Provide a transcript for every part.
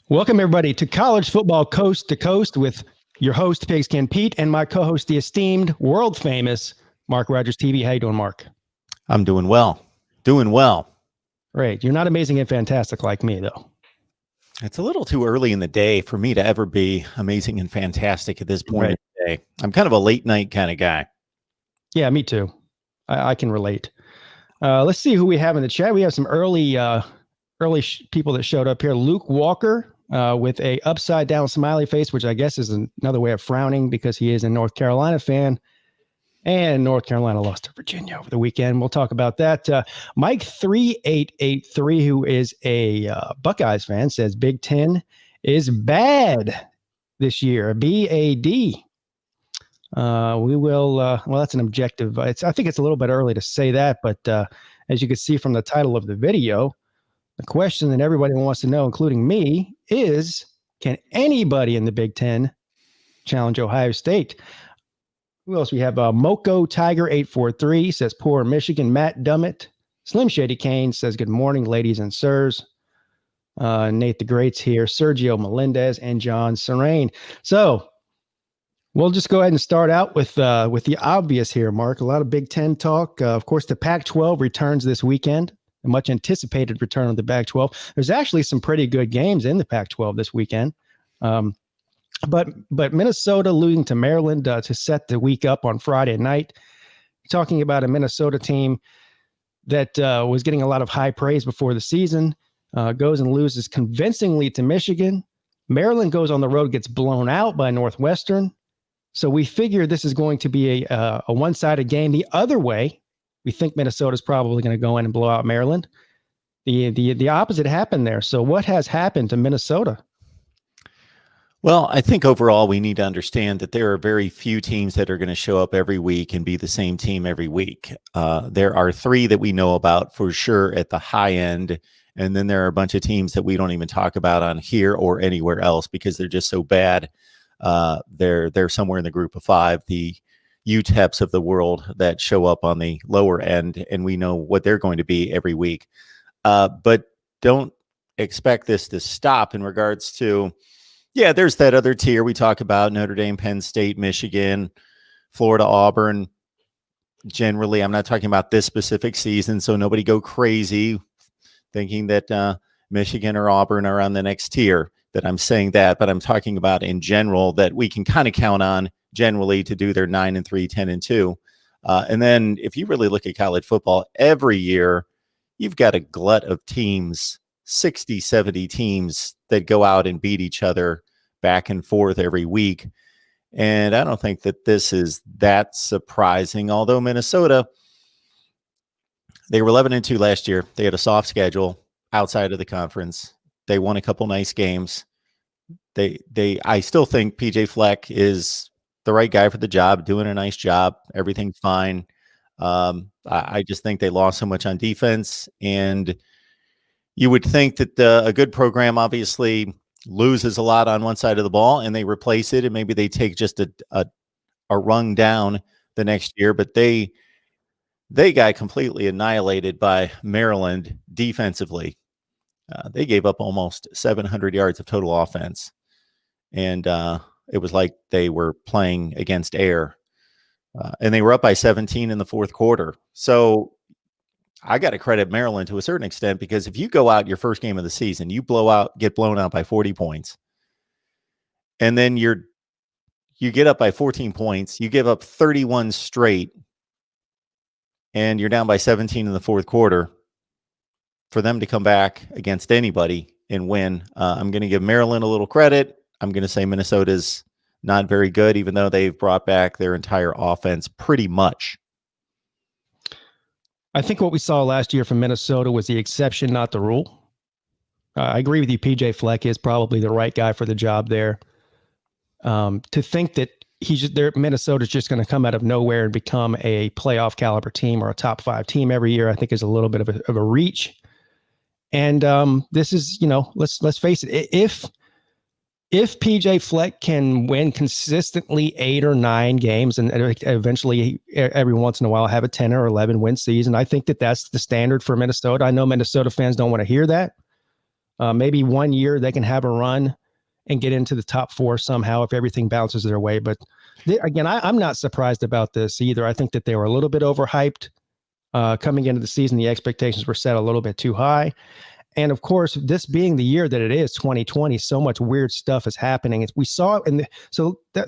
Welcome, everybody, to College Football Coast to Coast with your host, Pigskin Pete, and my co-host, the esteemed, world-famous Mark Rogers TV. How you doing, Mark? I'm doing well. Doing well. Great. You're not amazing and fantastic like me, though. It's a little too early in the day for me to ever be amazing and fantastic at this point in the day. I'm kind of a late night kind of guy. Yeah, me too. I can relate. Let's see who we have in the chat. We have some early people that showed up here. Luke Walker with a upside down smiley face, which I guess is another way of frowning because he is a North Carolina fan. And North Carolina lost to Virginia over the weekend. We'll talk about that. Mike 3883, who is a Buckeyes fan, says Big Ten is bad this year. BAD. We will. Well, that's an objective. I think it's a little bit early to say that, but as you can see from the title of the video, the question that everybody wants to know, including me, is: can anybody in the Big Ten challenge Ohio State? Who else we have? Moko Tiger 843 says poor Michigan. Matt Dummett. Slim Shady Kane says good morning, ladies and sirs. Nate the Great's here. Sergio Melendez and John Serrain. So we'll just go ahead and start out with the obvious here, Mark. A lot of Big Ten talk. Of course, the Pac-12 returns this weekend. A much anticipated return of the Pac-12. There's actually some pretty good games in the Pac-12 this weekend. But Minnesota losing to Maryland to set the week up on Friday night. Talking about a Minnesota team that was getting a lot of high praise before the season, goes and loses convincingly to Michigan. Maryland goes on the road, gets blown out by Northwestern. So we figure this is going to be a one-sided game. The other way, we think Minnesota's probably going to go in and blow out Maryland. The opposite happened there. So what has happened to Minnesota? Well, I think overall we need to understand that there are very few teams that are going to show up every week and be the same team every week. There are three that we know about for sure at the high end, and then there are a bunch of teams that we don't even talk about on here or anywhere else because they're just so bad. They're somewhere in the group of five, the UTEPs of the world that show up on the lower end, and we know what they're going to be every week. But don't expect this to stop in regards to, yeah, there's that other tier we talk about, Notre Dame, Penn State, Michigan, Florida, Auburn. Generally, I'm not talking about this specific season, so nobody go crazy thinking that Michigan or Auburn are on the next tier, that I'm saying that, but I'm talking about in general that we can kind of count on generally to do their 9-3, 10-2. And then if you really look at college football, every year you've got a glut of teams, 60, 70 teams that go out and beat each other back and forth every week. And I don't think that this is that surprising, although Minnesota, they were 11-2 last year. They had a soft schedule outside of the conference. They won a couple nice games. I still think PJ Fleck is the right guy for the job, doing a nice job. Everything's fine. I just think they lost so much on defense, and you would think that a good program obviously loses a lot on one side of the ball and they replace it, and maybe they take just a rung down the next year, but they got completely annihilated by Maryland defensively. They gave up almost 700 yards of total offense, and it was like they were playing against air, and they were up by 17 in the fourth quarter. So I got to credit Maryland to a certain extent, because if you go out your first game of the season, you get blown out by 40 points, and then you get up by 14 points, you give up 31 straight, and you're down by 17 in the fourth quarter. For them to come back against anybody and win, I'm going to give Maryland a little credit. I'm going to say Minnesota's not very good, even though they've brought back their entire offense pretty much. I think what we saw last year from Minnesota was the exception, not the rule. I agree with you. PJ Fleck is probably the right guy for the job there. To think that Minnesota's just going to come out of nowhere and become a playoff caliber team or a top 5 team every year, I think is a little bit of a reach. And this is, let's face it. If PJ Fleck can win consistently 8 or 9 games and eventually every once in a while have a 10 or 11 win season, I think that that's the standard for Minnesota. I know Minnesota fans don't want to hear that, Maybe 1 year they can have a run and get into the top 4 somehow if everything bounces their way. But again, I'm not surprised about this either. I think that they were a little bit overhyped coming into the season. The expectations were set a little bit too high. And of course, this being the year that it is, 2020, so much weird stuff is happening. We saw,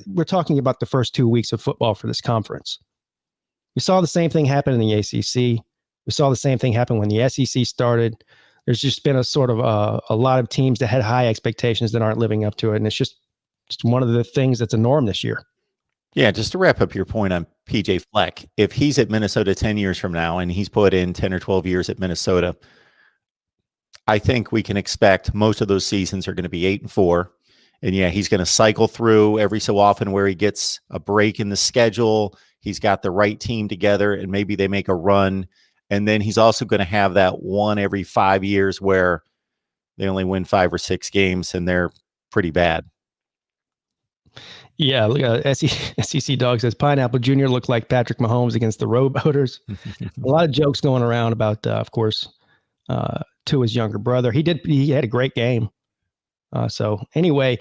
we're talking about the first 2 weeks of football for this conference. We saw the same thing happen in the ACC. We saw the same thing happen when the SEC started. There's just been a sort of a lot of teams that had high expectations that aren't living up to it. And it's just one of the things that's a norm this year. Yeah, just to wrap up your point on PJ Fleck, if he's at Minnesota 10 years from now and he's put in 10 or 12 years at Minnesota, I think we can expect most of those seasons are going to be 8-4. And yeah, he's going to cycle through every so often where he gets a break in the schedule. He's got the right team together and maybe they make a run. And then he's also going to have that one every 5 years where they only win 5 or 6 games and they're pretty bad. Yeah, SEC Dog says Pineapple Jr. looked like Patrick Mahomes against the Rowboaters. A lot of jokes going around about, of course, to his younger brother. He had a great game. So anyway,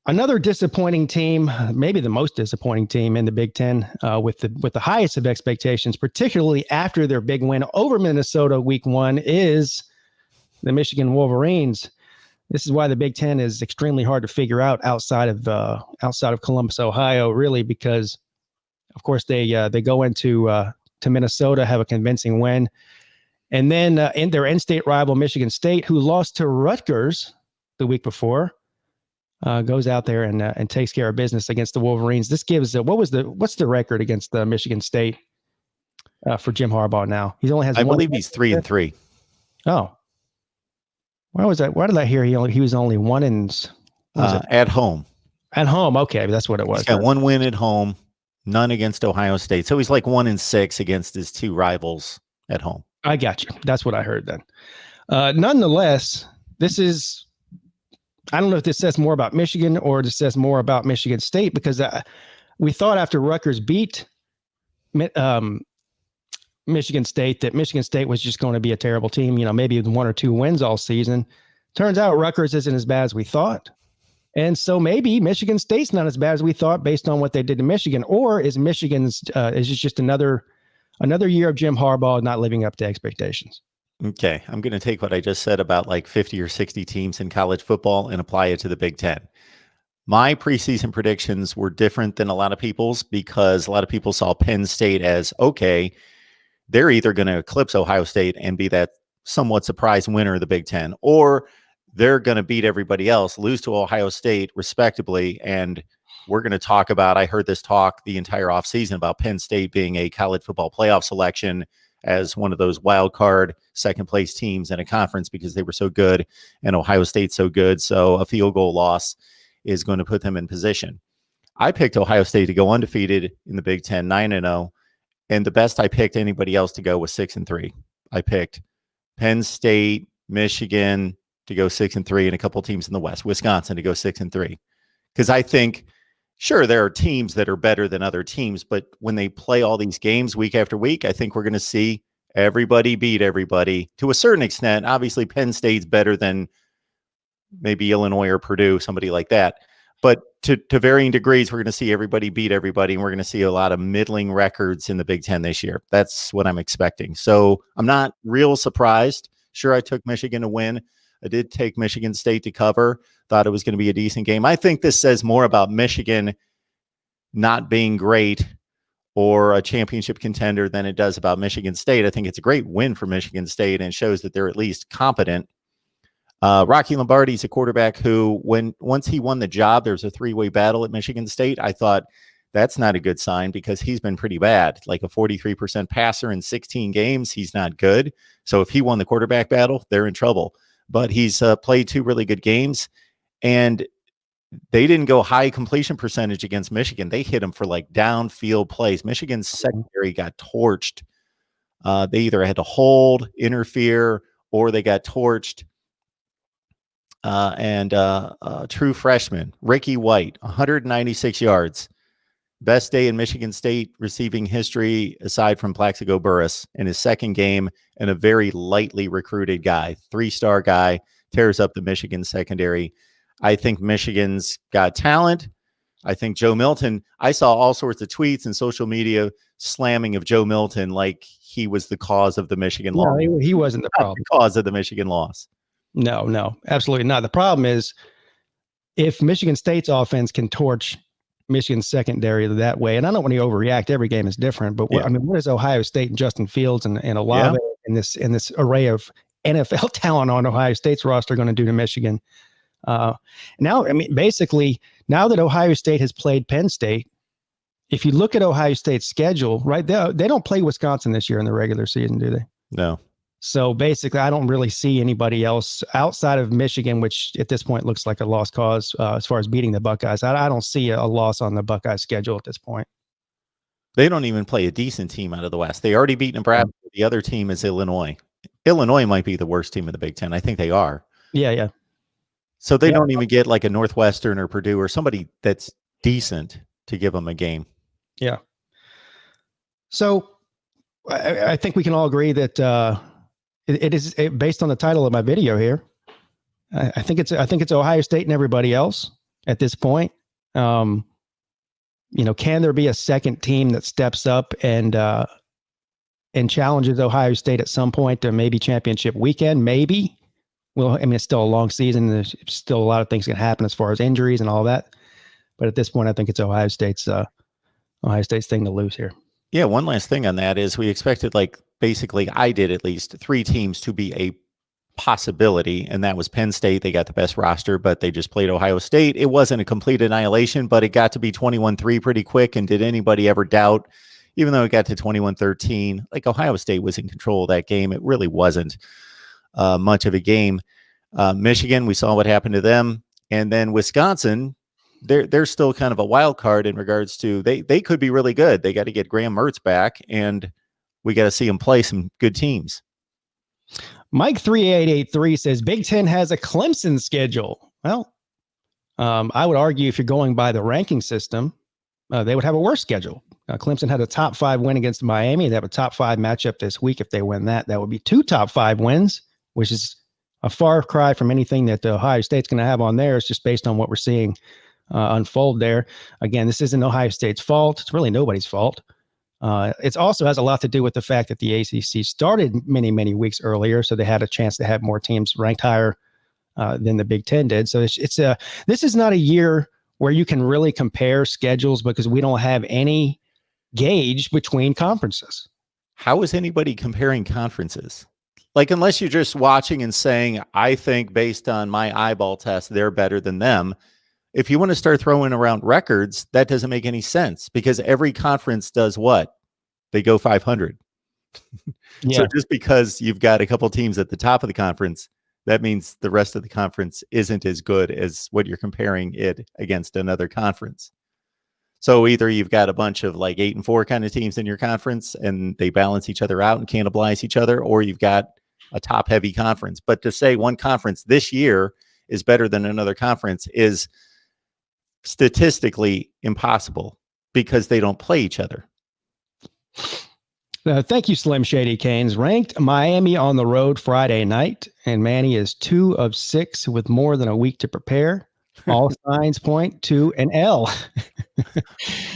another disappointing team, maybe the most disappointing team in the Big Ten, with the highest of expectations, particularly after their big win over Minnesota week 1, is the Michigan Wolverines. This is why the Big Ten is extremely hard to figure out outside of Columbus, Ohio, really, because of course they go into to Minnesota, have a convincing win, and then in their in-state rival Michigan State, who lost to Rutgers the week before, goes out there and takes care of business against the Wolverines. This gives what's the record against the Michigan State for Jim Harbaugh now? He only has. I believe he's 3-3. Oh. Why was that? Why did I hear he was only 1 at home? At home, okay, that's what it was. He's got 1 win at home, none against Ohio State. So he's like 1-6 against his 2 rivals at home. I got you. That's what I heard then. Nonetheless, this is. I don't know if this says more about Michigan or this says more about Michigan State, because we thought after Rutgers beat Michigan State that Michigan State was just going to be a terrible team, maybe 1 or 2 wins all season. Turns out Rutgers isn't as bad as we thought. And so maybe Michigan State's not as bad as we thought based on what they did to Michigan, or is Michigan's is it just another year of Jim Harbaugh not living up to expectations? Okay, I'm going to take what I just said about like 50 or 60 teams in college football and apply it to the Big Ten. My preseason predictions were different than a lot of people's because a lot of people saw Penn State as, okay, they're either going to eclipse Ohio State and be that somewhat surprise winner of the Big Ten, or they're going to beat everybody else, lose to Ohio State respectively. And we're going to talk about, I heard this talk the entire offseason about Penn State being a college football playoff selection as one of those wild card second place teams in a conference because they were so good and Ohio State so good. So a field goal loss is going to put them in position. I picked Ohio State to go undefeated in the Big Ten, 9-0. And the best I picked anybody else to go was 6-3. I picked Penn State, Michigan to go 6-3, and a couple teams in the West, Wisconsin to go 6-3. Because I think, sure, there are teams that are better than other teams, but when they play all these games week after week, I think we're going to see everybody beat everybody to a certain extent. Obviously, Penn State's better than maybe Illinois or Purdue, somebody like that. But to varying degrees, we're going to see everybody beat everybody, and we're going to see a lot of middling records in the Big Ten this year. That's what I'm expecting. So I'm not real surprised. Sure, I took Michigan to win. I did take Michigan State to cover. Thought it was going to be a decent game. I think this says more about Michigan not being great or a championship contender than it does about Michigan State. I think it's a great win for Michigan State and shows that they're at least competent. Rocky Lombardi's a quarterback who, once he won the job, there was a 3-way battle at Michigan State. I thought that's not a good sign because he's been pretty bad, like a 43% passer in 16 games. He's not good. So if he won the quarterback battle, they're in trouble. But he's played 2 really good games, and they didn't go high completion percentage against Michigan. They hit him for like downfield plays. Michigan's secondary got torched. They either had to hold, interfere, or they got torched. And true freshman, Ricky White, 196 yards. Best day in Michigan State receiving history aside from Plaxico Burress in his second game, and a very lightly recruited guy, 3-star guy, tears up the Michigan secondary. I think Michigan's got talent. I think Joe Milton, I saw all sorts of tweets and social media slamming of Joe Milton like he was the cause of the Michigan loss. No, he wasn't the problem. The cause of the Michigan loss. No, absolutely not. The problem is if Michigan State's offense can torch Michigan's secondary that way, and I don't want to overreact. Every game is different, but what is Ohio State and Justin Fields and Olave in this array of NFL talent on Ohio State's roster going to do to Michigan? Now, basically, now that Ohio State has played Penn State, if you look at Ohio State's schedule, right, they don't play Wisconsin this year in the regular season, do they? No. So basically, I don't really see anybody else outside of Michigan, which at this point looks like a lost cause as far as beating the Buckeyes. I don't see a loss on the Buckeyes schedule at this point. They don't even play a decent team out of the West. They already beat Nebraska. The other team is Illinois. Illinois might be the worst team in the Big Ten. I think they are. Yeah. So they don't even get like a Northwestern or Purdue or somebody that's decent to give them a game. Yeah. So I think we can all agree that it is based on the title of my video here. I think it's Ohio State and everybody else at this point. Can there be a second team that steps up and challenges Ohio State at some point to maybe championship weekend? Maybe. Well, it's still a long season. There's still a lot of things can happen as far as injuries and all that. But at this point, I think it's Ohio State's thing to lose here. Yeah, one last thing on that is we expected, basically, I did at least 3 teams to be a possibility, and that was Penn State. They got the best roster, but they just played Ohio State. It wasn't a complete annihilation, but it got to be 21-3 pretty quick, and did anybody ever doubt, even though it got to 21-13, Ohio State was in control of that game. It really wasn't much of a game. Michigan, we saw what happened to them, and then Wisconsin, they're still kind of a wild card in regards to they could be really good. They got to get Graham Mertz back, and we got to see them play some good teams. Mike 3883 says Big Ten has a Clemson schedule. Well, I would argue if you're going by the ranking system, they would have a worse schedule. Clemson had a top 5 win against Miami. They have a top 5 matchup this week. If they win that would be 2 top 5 wins, which is a far cry from anything that Ohio State's going to have on theirs, just based on what we're seeing unfold there. Again, this isn't Ohio State's fault. It's really nobody's fault. It also has a lot to do with the fact that the ACC started many, many weeks earlier, so they had a chance to have more teams ranked higher than the Big Ten did. So this is not a year where you can really compare schedules because we don't have any gauge between conferences. How is anybody comparing conferences? Unless you're just watching and saying, I think based on my eyeball test, they're better than them. If you want to start throwing around records, that doesn't make any sense because every conference does what? They go 500. Yeah. So just because you've got a couple teams at the top of the conference, that means the rest of the conference isn't as good as what you're comparing it against another conference. So either you've got a bunch of 8-4 kind of teams in your conference and they balance each other out and cannibalize each other, or you've got a top heavy conference. But to say one conference this year is better than another conference is statistically impossible because they don't play each other. Thank you, Slim Shady Canes. Ranked Miami on the road Friday night, and Manny is 2 of 6 with more than a week to prepare. All signs point to an L.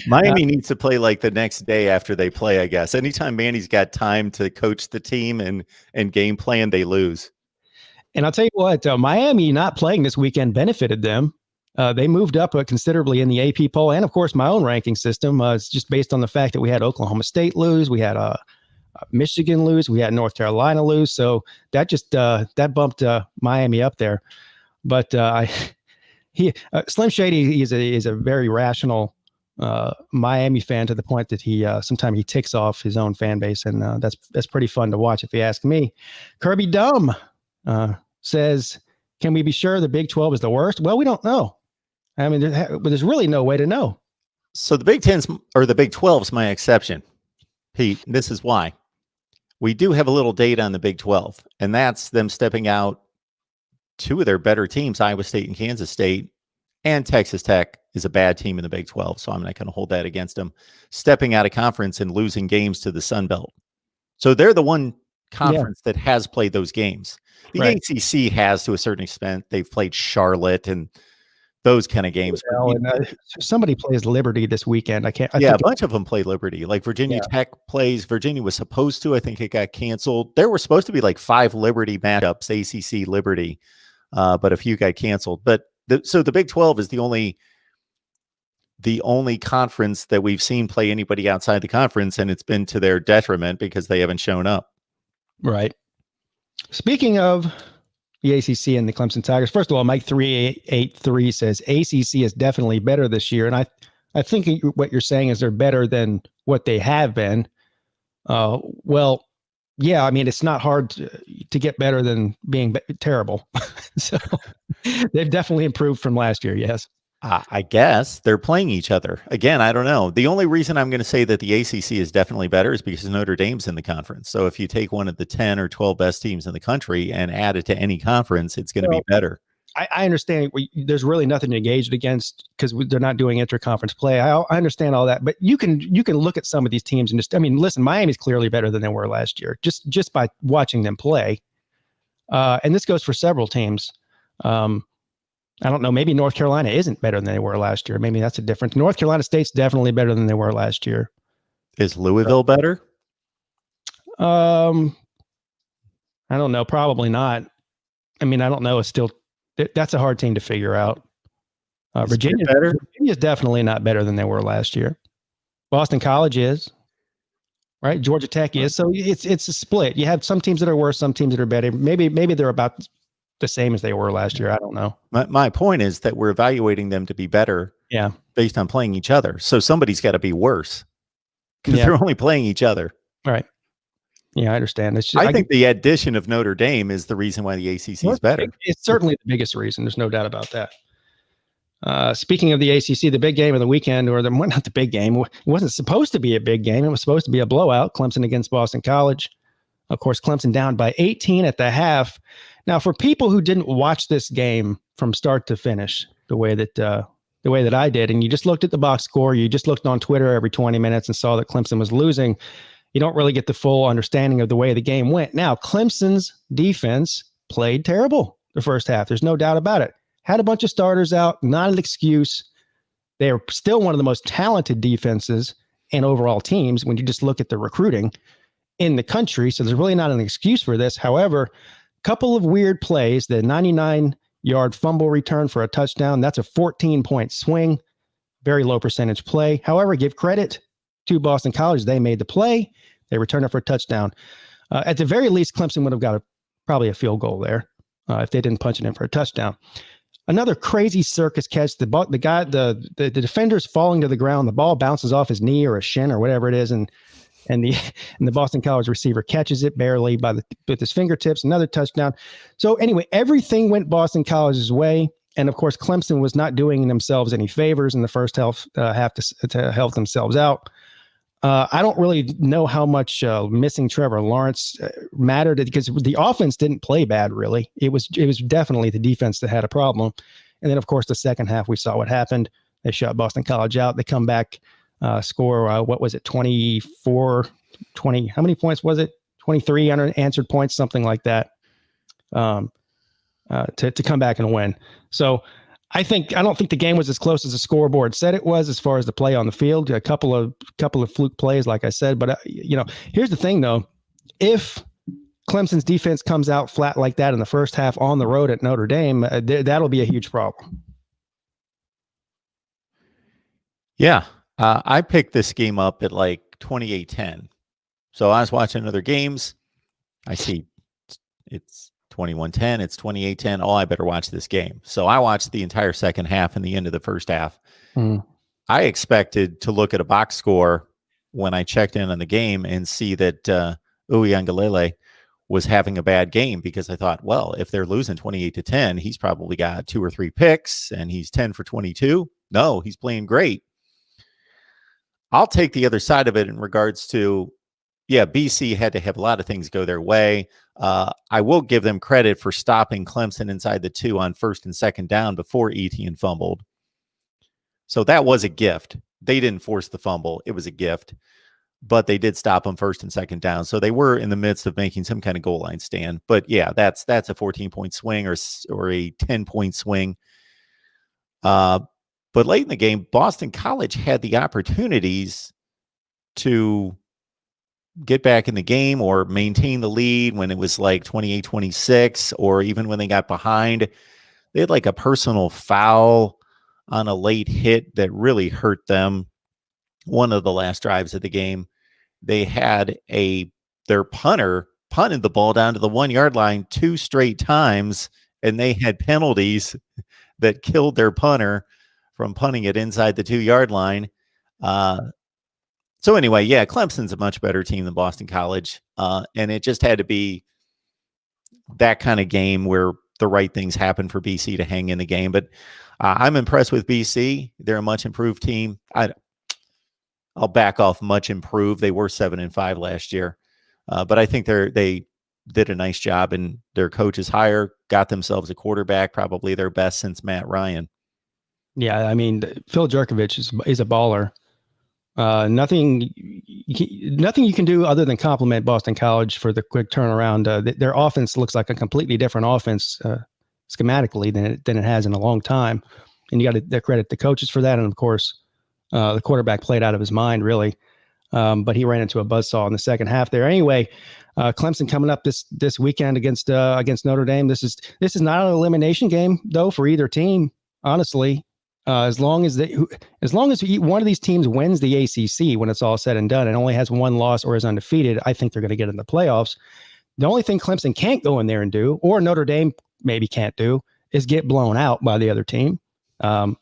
Miami needs to play the next day after they play, I guess. Anytime Manny's got time to coach the team and game plan, they lose. And I'll tell you what, Miami not playing this weekend benefited them. They moved up considerably in the AP poll, and of course my own ranking system. It's just based on the fact that we had Oklahoma State lose, we had Michigan lose, we had North Carolina lose, so that just that bumped Miami up there. But Slim Shady is a very rational Miami fan to the point that he sometimes he ticks off his own fan base, and that's pretty fun to watch if you ask me. Kirby Dumb says, "Can we be sure the Big 12 is the worst?" Well, we don't know. I mean, there's really no way to know. So the Big 10's or the Big 12's my exception, Pete. This is why. We do have a little data on the Big 12, and that's them stepping out 2 of their better teams, Iowa State and Kansas State, and Texas Tech is a bad team in the Big 12, so I'm not going to hold that against them, stepping out of conference and losing games to the Sun Belt. So they're the one conference that has played those games. The Right. ACC has to a certain extent. They've played Charlotte and those kind of games. But Well, and somebody plays Liberty this weekend. I a think bunch of them play Liberty. Like Virginia Yeah. Tech plays. Virginia was supposed to. I think it got canceled. There were supposed to be like 5 Liberty matchups, ACC Liberty, but a few got canceled. But so the Big 12 is the only conference that we've seen play anybody outside the conference, and it's been to their detriment because they haven't shown up. Right. Speaking of the ACC and the Clemson Tigers, first of all, Mike 383 says ACC is definitely better this year, and I think what you're saying is they're better than what they have been. Well, yeah, I mean, it's not hard to get better than being terrible. So they've definitely improved from last year. Yes. I guess they're playing each other. Again, I don't know. The only reason I'm going to say that the ACC is definitely better is because Notre Dame's in the conference. So if you take one of the 10 or 12 best teams in the country and add it to any conference, it's going to be better. I understand there's really nothing to gauge it against because they're not doing interconference play. I understand all that, but you can look at some of these teams and listen, Miami's clearly better than they were last year, just by watching them play. And this goes for several teams. I don't know. Maybe North Carolina isn't better than they were last year. Maybe that's a difference. North Carolina State's definitely better than they were last year. Is Louisville better? I don't know. Probably not. I mean, I don't know. It's still, that's a hard team to figure out. Virginia's definitely not better than they were last year. Boston College is, right? Georgia Tech is. So it's a split. You have some teams that are worse, some teams that are better. Maybe they're about the same as they were last year. I don't know. My point is that we're evaluating them to be better based on playing each other. So somebody's got to be worse because they're only playing each other. Right. Yeah, I understand. It's just, I think the addition of Notre Dame is the reason why the ACC is better. It's certainly the biggest reason. There's no doubt about that. Speaking of the ACC, the big game of the weekend, or not the big game, it wasn't supposed to be a big game. It was supposed to be a blowout. Clemson against Boston College. Of course, Clemson down by 18 at the half. Now, for people who didn't watch this game from start to finish, the way that I did, and you just looked at the box score, you just looked on Twitter every 20 minutes and saw that Clemson was losing, you don't really get the full understanding of the way the game went. Now, Clemson's defense played terrible the first half. There's no doubt about it. Had a bunch of starters out, not an excuse. They are still one of the most talented defenses and overall teams when you just look at the recruiting in the country. So there's really not an excuse for this. However, couple of weird plays, the 99-yard fumble return for a touchdown. That's a 14-point swing, very low percentage play. However, give credit to Boston College. They made the play. They returned it for a touchdown. At the very least, Clemson would have got probably a field goal there if they didn't punch it in for a touchdown. Another crazy circus catch. The defender's falling to the ground. The ball bounces off his knee or his shin or whatever it is, and the Boston College receiver catches it barely with his fingertips. Another touchdown. So anyway, everything went Boston College's way, and of course, Clemson was not doing themselves any favors in the first half to help themselves out. I don't really know how much missing Trevor Lawrence mattered because the offense didn't play bad, really. It was definitely the defense that had a problem. And then, of course, the second half, we saw what happened. They shut Boston College out. They come back, score, what was it, 24, 20, how many points was it? 23 unanswered points, something like that, to come back and win. So I don't think the game was as close as the scoreboard said it was as far as the play on the field. A couple of fluke plays, like I said. But here's the thing, though: if Clemson's defense comes out flat like that in the first half on the road at Notre Dame, that'll be a huge problem. Yeah, I picked this game up at like 28-10. So I was watching other games. I see it's 21-10, it's 28-10. Oh, I better watch this game. So I watched the entire second half and the end of the first half. I expected to look at a box score when I checked in on the game and see that Uiagalelei was having a bad game, because I thought, well, if they're losing 28-10, he's probably got 2 or 3 picks and he's 10 for 22. No, he's playing great. I'll take the other side of it in regards to, BC had to have a lot of things go their way. I will give them credit for stopping Clemson inside the 2 on first and second down before Etienne fumbled. So that was a gift. They didn't force the fumble. It was a gift. but they did stop them first and second down. So they were in the midst of making some kind of goal line stand. But yeah, that's a 14-point swing or a 10-point swing. But late in the game, Boston College had the opportunities to get back in the game or maintain the lead when it was like 28-26, or even when they got behind. They had like a personal foul on a late hit that really hurt them. One of the last drives of the game, they had their punter punted the ball down to the 1 yard line 2 straight times, and they had penalties that killed their punter from punting it inside the 2 yard line. So anyway, yeah, Clemson's a much better team than Boston College. And it just had to be that kind of game where the right things happen for BC to hang in the game. But I'm impressed with BC. They're a much improved team. I'll back off much improved. They were 7-5 last year. But I think they did a nice job, and their coach is higher, got themselves a quarterback, probably their best since Matt Ryan. Yeah, I mean, Phil Jerkovich is a baller. Nothing you can do other than compliment Boston College for the quick turnaround. Their offense looks like a completely different offense schematically than it has in a long time, and you got to credit the coaches for that. And of course, the quarterback played out of his mind, really, but he ran into a buzzsaw in the second half there. Anyway, Clemson coming up this weekend against Notre Dame. This is not an elimination game though for either team, honestly. As long as one of these teams wins the ACC when it's all said and done and only has one loss or is undefeated, I think they're going to get in the playoffs. The only thing Clemson can't go in there and do, or Notre Dame maybe can't do, is get blown out by the other team.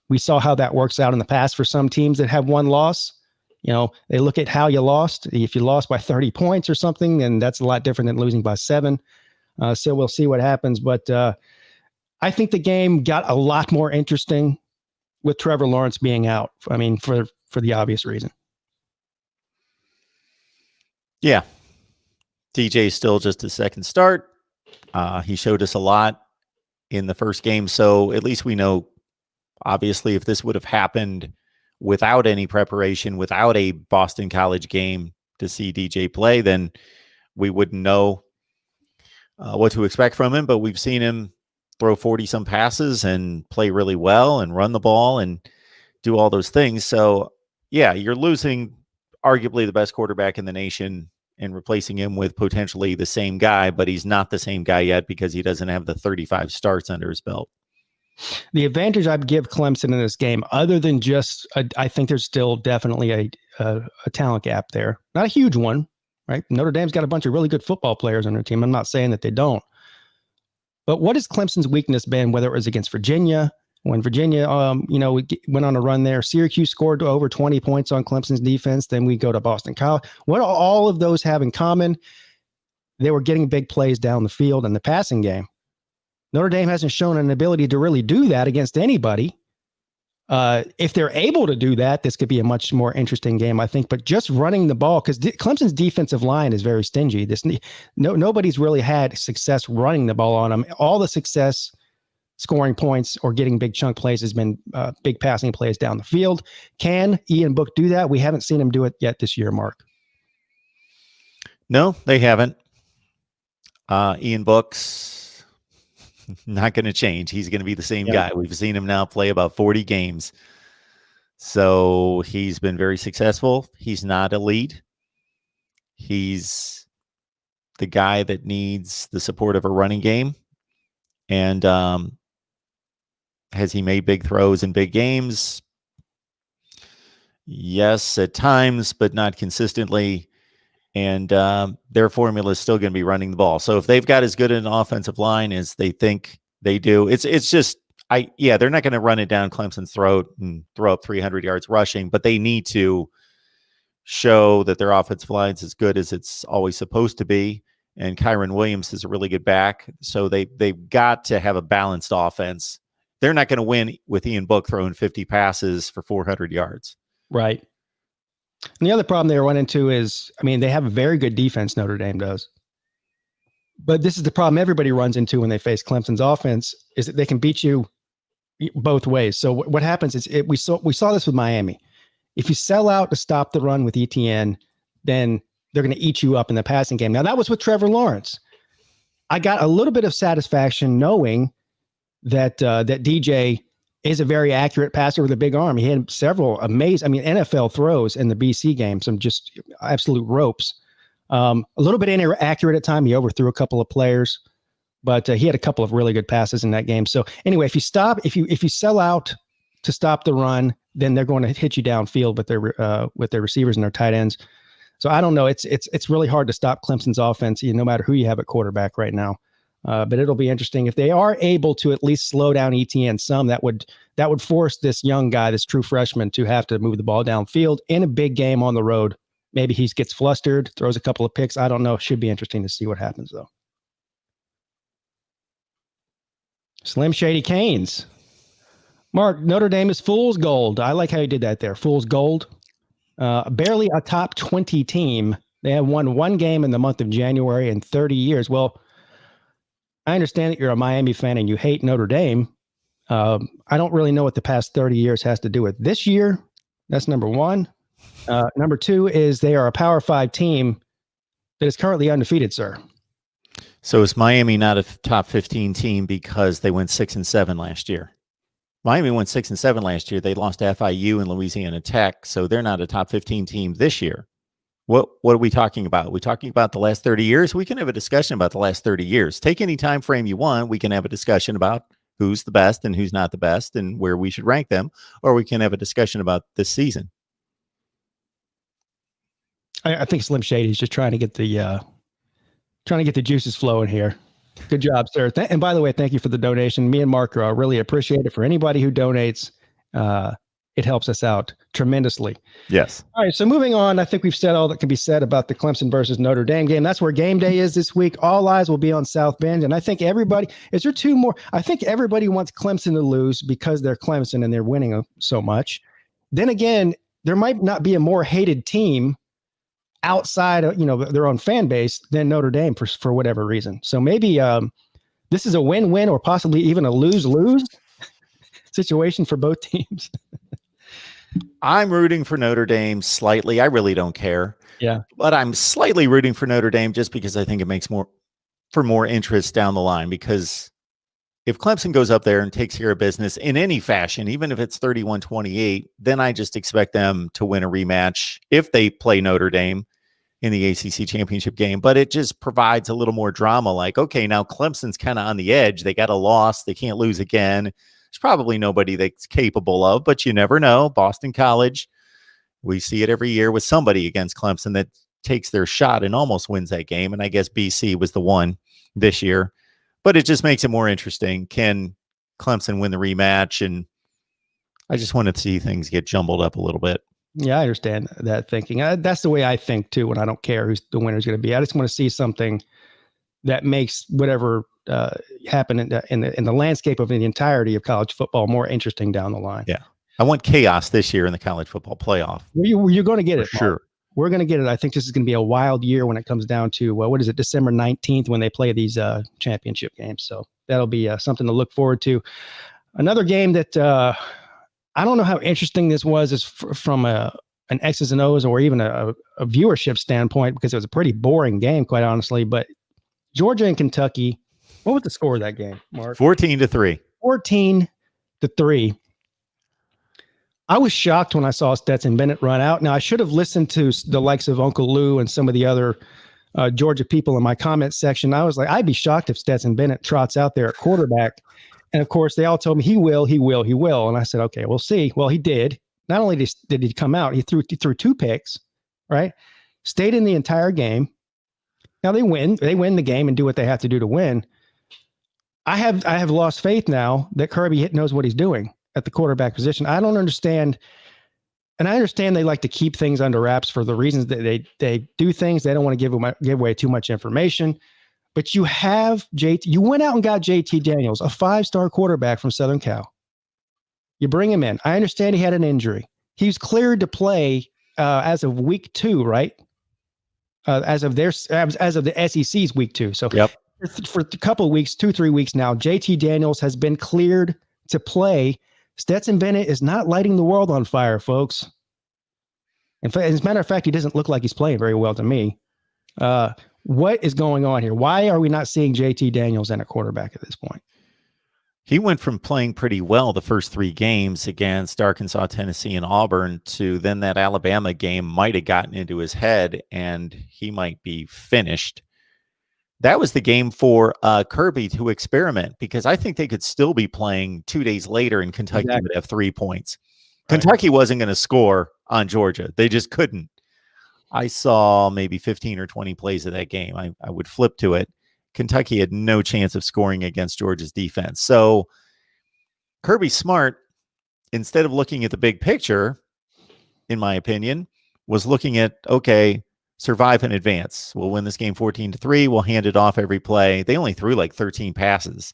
We saw how that works out in the past for some teams that have one loss. You know, they look at how you lost. If you lost by 30 points or something, then that's a lot different than losing by 7. So we'll see what happens. But I think the game got a lot more interesting with Trevor Lawrence being out. I mean, for the obvious reason. Yeah. DJ is still just his second start. He showed us a lot in the first game. So at least we know, obviously, if this would have happened without any preparation, without a Boston College game to see DJ play, then we wouldn't know what to expect from him. But we've seen him throw 40-some passes and play really well and run the ball and do all those things. So, yeah, you're losing arguably the best quarterback in the nation and replacing him with potentially the same guy, but he's not the same guy yet because he doesn't have the 35 starts under his belt. The advantage I'd give Clemson in this game, other than just, I think there's still definitely a talent gap there. Not a huge one, right? Notre Dame's got a bunch of really good football players on their team. I'm not saying that they don't. But what has Clemson's weakness been, whether it was against Virginia, when Virginia, went on a run there, Syracuse scored over 20 points on Clemson's defense. Then we go to Boston College. What all of those have in common? They were getting big plays down the field in the passing game. Notre Dame hasn't shown an ability to really do that against anybody. If they're able to do that, this could be a much more interesting game, I think. But just running the ball, because Clemson's defensive line is very stingy. Nobody's really had success running the ball on them. All the success scoring points or getting big chunk plays has been big passing plays down the field. Can Ian Book do that? We haven't seen him do it yet this year, Mark. No, they haven't. Ian Book's not going to change. He's going to be the same guy. We've seen him now play about 40 games. So he's been very successful. He's not elite. He's the guy that needs the support of a running game. And has he made big throws in big games? Yes, at times, but not consistently. And their formula is still going to be running the ball. So if they've got as good an offensive line as they think they do, it's just, they're not going to run it down Clemson's throat and throw up 300 yards rushing, but they need to show that their offensive line is as good as it's always supposed to be. And Kyron Williams is a really good back. So they've got to have a balanced offense. They're not going to win with Ian Book throwing 50 passes for 400 yards. Right. And the other problem they run into is, they have a very good defense, Notre Dame does. But this is the problem everybody runs into when they face Clemson's offense, is that they can beat you both ways. So what happens is, we saw this with Miami. If you sell out to stop the run with ETN, then they're going to eat you up in the passing game. Now, that was with Trevor Lawrence. I got a little bit of satisfaction knowing that that DJ is a very accurate passer with a big arm. He had several amazing, NFL throws in the BC game, some just absolute ropes. A little bit inaccurate at time. He overthrew a couple of players, but he had a couple of really good passes in that game. So anyway, if you sell out to stop the run, then they're going to hit you downfield with their receivers and their tight ends. So I don't know. It's really hard to stop Clemson's offense, no matter who you have at quarterback right now. But it'll be interesting if they are able to at least slow down ETN some. That would force this young guy, this true freshman, to have to move the ball downfield in a big game on the road. Maybe he gets flustered, throws a couple of picks. I don't know. It should be interesting to see what happens, though. Slim Shady Canes. Mark, Notre Dame is fool's gold. I like how you did that there. Fool's gold. Barely a top 20 team. They have won one game in the month of January in 30 years. Well, I understand that you're a Miami fan and you hate Notre Dame. I don't really know what the past 30 years has to do with this year. That's number one. Number two is they are a Power 5 team that is currently undefeated, sir. So is Miami not a top 15 team because they went 6-7 last year? Miami went 6-7 last year. They lost to FIU and Louisiana Tech, so they're not a top 15 team this year. What are we talking about? Are we talking about the last 30 years? We can have a discussion about the last 30 years. Take any time frame you want. We can have a discussion about who's the best and who's not the best and where we should rank them, or we can have a discussion about this season. I think Slim Shady is just trying to get the juices flowing here. Good job, sir. And by the way, thank you for the donation. Me and Mark really appreciate it. For anybody who donates, it helps us out tremendously. Yes. All right. So moving on, I think we've said all that can be said about the Clemson versus Notre Dame game. That's where game day is this week. All eyes will be on South Bend. And I think everybody, is there two more? I think everybody wants Clemson to lose because they're Clemson and they're winning so much. Then again, there might not be a more hated team outside of, their own fan base than Notre Dame for whatever reason. So maybe this is a win-win or possibly even a lose-lose situation for both teams. I'm rooting for Notre Dame slightly. I really don't care. Yeah. But I'm slightly rooting for Notre Dame just because I think it makes more interest down the line. Because if Clemson goes up there and takes care of business in any fashion, even if it's 31-28, then I just expect them to win a rematch if they play Notre Dame in the ACC championship game. But it just provides a little more drama. Like, okay, now Clemson's kind of on the edge. They got a loss. They can't lose again. There's probably nobody that's capable of, but you never know. Boston College, we see it every year with somebody against Clemson that takes their shot and almost wins that game. And I guess BC was the one this year. But it just makes it more interesting. Can Clemson win the rematch? And I just want to see things get jumbled up a little bit. Yeah, I understand that thinking. That's the way I think, too, when I don't care who's the winner's going to be. I just want to see something that makes whatever happen in the landscape of the entirety of college football more interesting down the line. Yeah. I want chaos this year in the college football playoff. You're going to get it. Sure. We're going to get it. I think this is going to be a wild year when it comes down to, December 19th when they play these championship games. So that'll be something to look forward to. Another game that I don't know how interesting this was is from an X's and O's or even a viewership standpoint, because it was a pretty boring game, quite honestly. But Georgia and Kentucky, what was the score of that game, Mark? 14-3. 14-3. I was shocked when I saw Stetson Bennett run out. Now, I should have listened to the likes of Uncle Lou and some of the other Georgia people in my comment section. I was like, I'd be shocked if Stetson Bennett trots out there at quarterback. And of course, they all told me he will. And I said, okay, we'll see. Well, he did. Not only did he come out, he threw two picks, right? Stayed in the entire game. Now they win the game and do what they have to do to win. I have lost faith now that Kirby knows what he's doing at the quarterback position. I don't understand. And I understand they like to keep things under wraps for the reasons that they do things. They don't want to give away too much information. But you have you went out and got JT Daniels, a 5-star quarterback from Southern Cal. You bring him in. I understand he had an injury. He's cleared to play as of week 2, right? As of the SEC's week 2. So yep. For a couple of weeks, 2-3 weeks now, JT Daniels has been cleared to play. Stetson Bennett is not lighting the world on fire, folks. In fact, as a matter of fact, he doesn't look like he's playing very well to me. What is going on here? Why are we not seeing JT Daniels and a quarterback at this point? He went from playing pretty well the first 3 games against Arkansas, Tennessee, and Auburn to then that Alabama game might have gotten into his head and he might be finished. That was the game for Kirby to experiment, because I think they could still be playing 2 days later and Kentucky would have 3 points. Right. Kentucky wasn't going to score on Georgia. They just couldn't. I saw maybe 15 or 20 plays of that game. I would flip to it. Kentucky had no chance of scoring against Georgia's defense. So Kirby Smart, instead of looking at the big picture, in my opinion, was looking at, okay, survive and advance. We'll win this game 14-3. We'll hand it off every play. They only threw like 13 passes.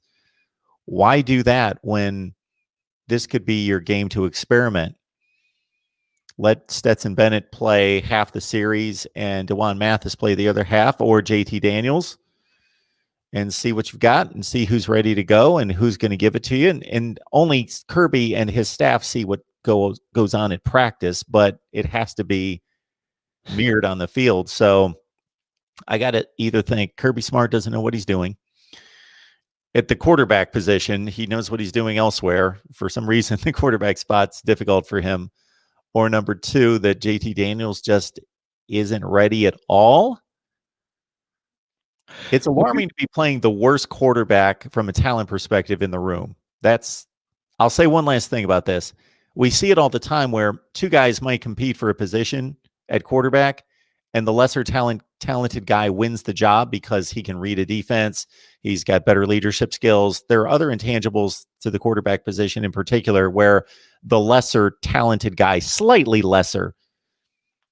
Why do that when this could be your game to experiment? Let Stetson Bennett play half the series and DeJuan Mathis play the other half, or JT Daniels, and see what you've got and see who's ready to go and who's going to give it to you. And only Kirby and his staff see what goes on at practice, but it has to be mirrored on the field. So I got to either think Kirby Smart doesn't know what he's doing at the quarterback position. He knows what he's doing elsewhere. For some reason, the quarterback spot's difficult for him. Or number 2, that JT Daniels just isn't ready at all. It's alarming to be playing the worst quarterback from a talent perspective in the room. I'll say one last thing about this. We see it all the time where 2 guys might compete for a position at quarterback, and the lesser talented guy wins the job because he can read a defense. He's got better leadership skills. There are other intangibles to the quarterback position in particular where the lesser talented guy, slightly lesser,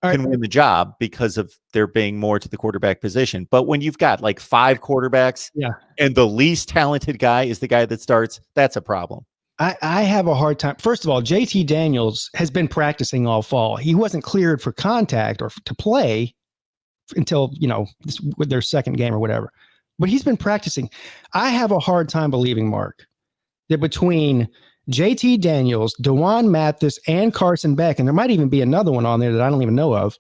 can win the job because of there being more to the quarterback position. But when you've got like 5 quarterbacks, and the least talented guy is the guy that starts, that's a problem. I have a hard time. First of all, JT Daniels has been practicing all fall. He wasn't cleared for contact or to play until, with their second game or whatever. But he's been practicing. I have a hard time believing, Mark, that between JT Daniels, DeJuan Mathis, and Carson Beck, and there might even be another one on there that I don't even know of,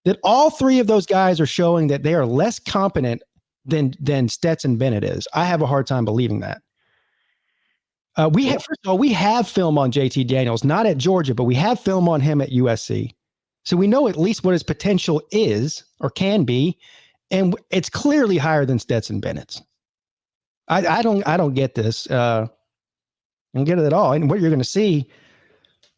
that all 3 of those guys are showing that they are less competent than Stetson Bennett is. I have a hard time believing that. First of all, we have film on JT Daniels, not at Georgia, but we have film on him at USC. So we know at least what his potential is or can be, and it's clearly higher than Stetson Bennett's. I don't get this. I don't get it at all. And what you're going to see,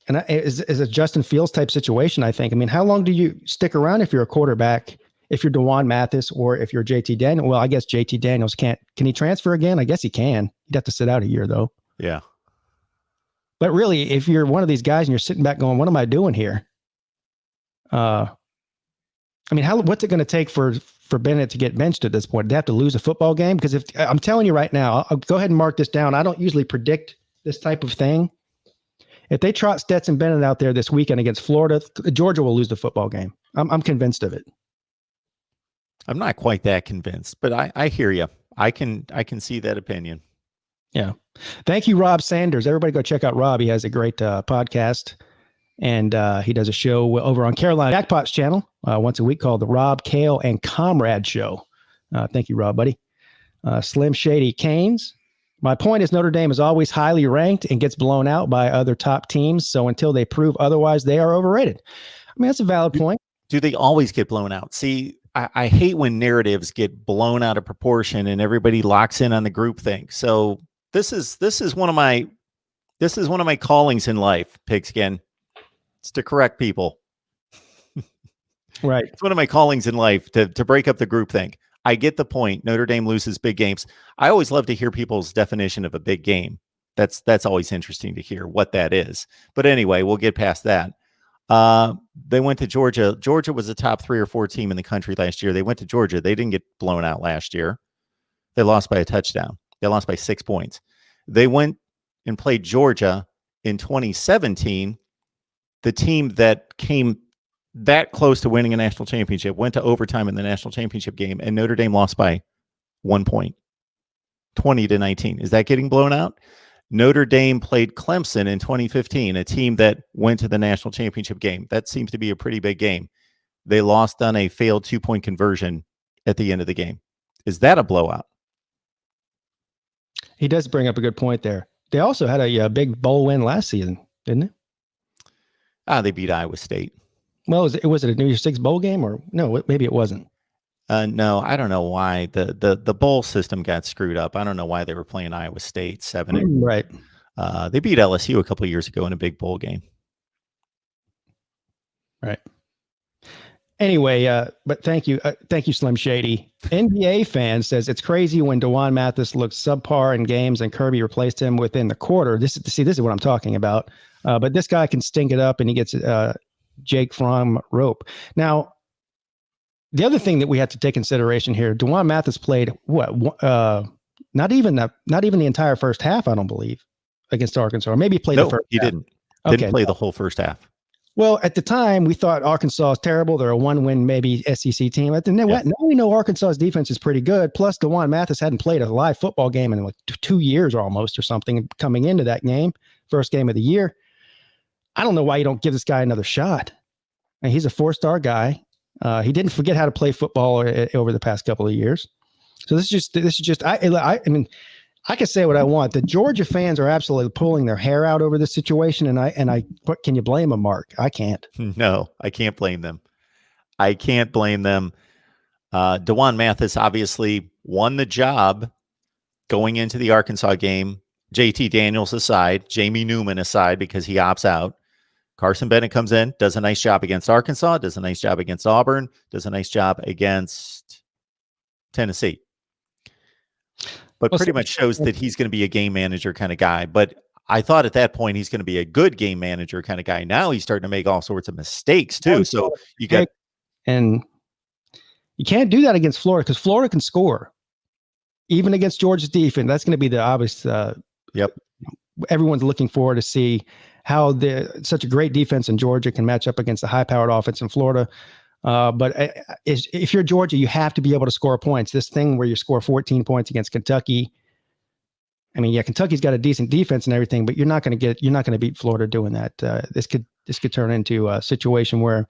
is a Justin Fields type situation, I think. I mean, how long do you stick around if you're a quarterback, if you're DeJuan Mathis or if you're JT Daniels? Well, I guess JT Daniels can't. Can he transfer again? I guess he can. He'd have to sit out a year, though. Yeah. But really, if you're one of these guys and you're sitting back going, what am I doing here? I mean, what's it going to take for Bennett to get benched at this point? They have to lose a football game? Because if I'm telling you right now, I'll go ahead and mark this down. I don't usually predict this type of thing. If they trot Stetson Bennett out there this weekend against Florida, Georgia will lose the football game. I'm convinced of it. I'm not quite that convinced, but I hear you. I can see that opinion. Yeah. Thank you, Rob Sanders. Everybody go check out Rob. He has a great podcast, and he does a show over on Carolina Jackpot's channel once a week called the Rob, Kale, and Comrade Show. Thank you, Rob, buddy. Slim Shady Canes. My point is Notre Dame is always highly ranked and gets blown out by other top teams. So until they prove otherwise, they are overrated. I mean, that's a valid point. Do they always get blown out? See, I hate when narratives get blown out of proportion and everybody locks in on the groupthink. So this is one of my callings in life, Pigskin. It's to correct people. Right. It's one of my callings in life to break up the groupthink. I get the point. Notre Dame loses big games. I always love to hear people's definition of a big game. That's always interesting to hear what that is. But anyway, we'll get past that. They went to Georgia. Georgia was a top 3 or 4 team in the country last year. They went to Georgia. They didn't get blown out last year. They lost by a touchdown. They lost by 6 points. They went and played Georgia in 2017. The team that came that close to winning a national championship went to overtime in the national championship game, and Notre Dame lost by 1 point, 20-19. Is that getting blown out? Notre Dame played Clemson in 2015, a team that went to the national championship game. That seems to be a pretty big game. They lost on a failed 2-point conversion at the end of the game. Is that a blowout? He does bring up a good point there. They also had a big bowl win last season, didn't they? They beat Iowa State. Well, was it a New Year's Six bowl game or no? Maybe it wasn't. No, I don't know why the bowl system got screwed up. I don't know why they were playing Iowa State 7. Right. They beat LSU a couple of years ago in a big bowl game. Right. Anyway, but thank you, Slim Shady. NBA fan says it's crazy when DeJuan Mathis looks subpar in games and Kirby replaced him within the quarter. This is what I'm talking about. But this guy can stink it up, and he gets Jake Fromm rope. Now, the other thing that we have to take consideration here: DeJuan Mathis played not even the entire first half. I don't believe against Arkansas, or maybe he played the first. He half. Didn't play the whole first half. Well, at the time, we thought Arkansas is terrible. They're a one-win, maybe SEC team. Now we know Arkansas's defense is pretty good. Plus, DeJuan Mathis hadn't played a live football game in like 2 years almost or something coming into that game, first game of the year. I don't know why you don't give this guy another shot. And he's a 4-star guy. He didn't forget how to play football over the past couple of years. So this is just. I mean, I can say what I want. The Georgia fans are absolutely pulling their hair out over this situation, and what can you blame them, Mark? I can't. No, I can't blame them. DeJuan Mathis obviously won the job going into the Arkansas game. JT Daniels aside, Jamie Newman aside, because he opts out. Carson Bennett comes in, does a nice job against Arkansas, does a nice job against Auburn, does a nice job against Tennessee. But pretty much shows that he's going to be a game manager kind of guy. But I thought at that point he's going to be a good game manager kind of guy. Now he's starting to make all sorts of mistakes too. So and you can't do that against Florida because Florida can score, even against Georgia's defense. That's going to be the obvious. Yep. Everyone's looking forward to see how such a great defense in Georgia can match up against the high-powered offense in Florida. But if you're Georgia, you have to be able to score points. This thing where you score 14 points against Kentucky. I mean, yeah, Kentucky's got a decent defense and everything, but you're not going to beat Florida doing that. This could turn into a situation where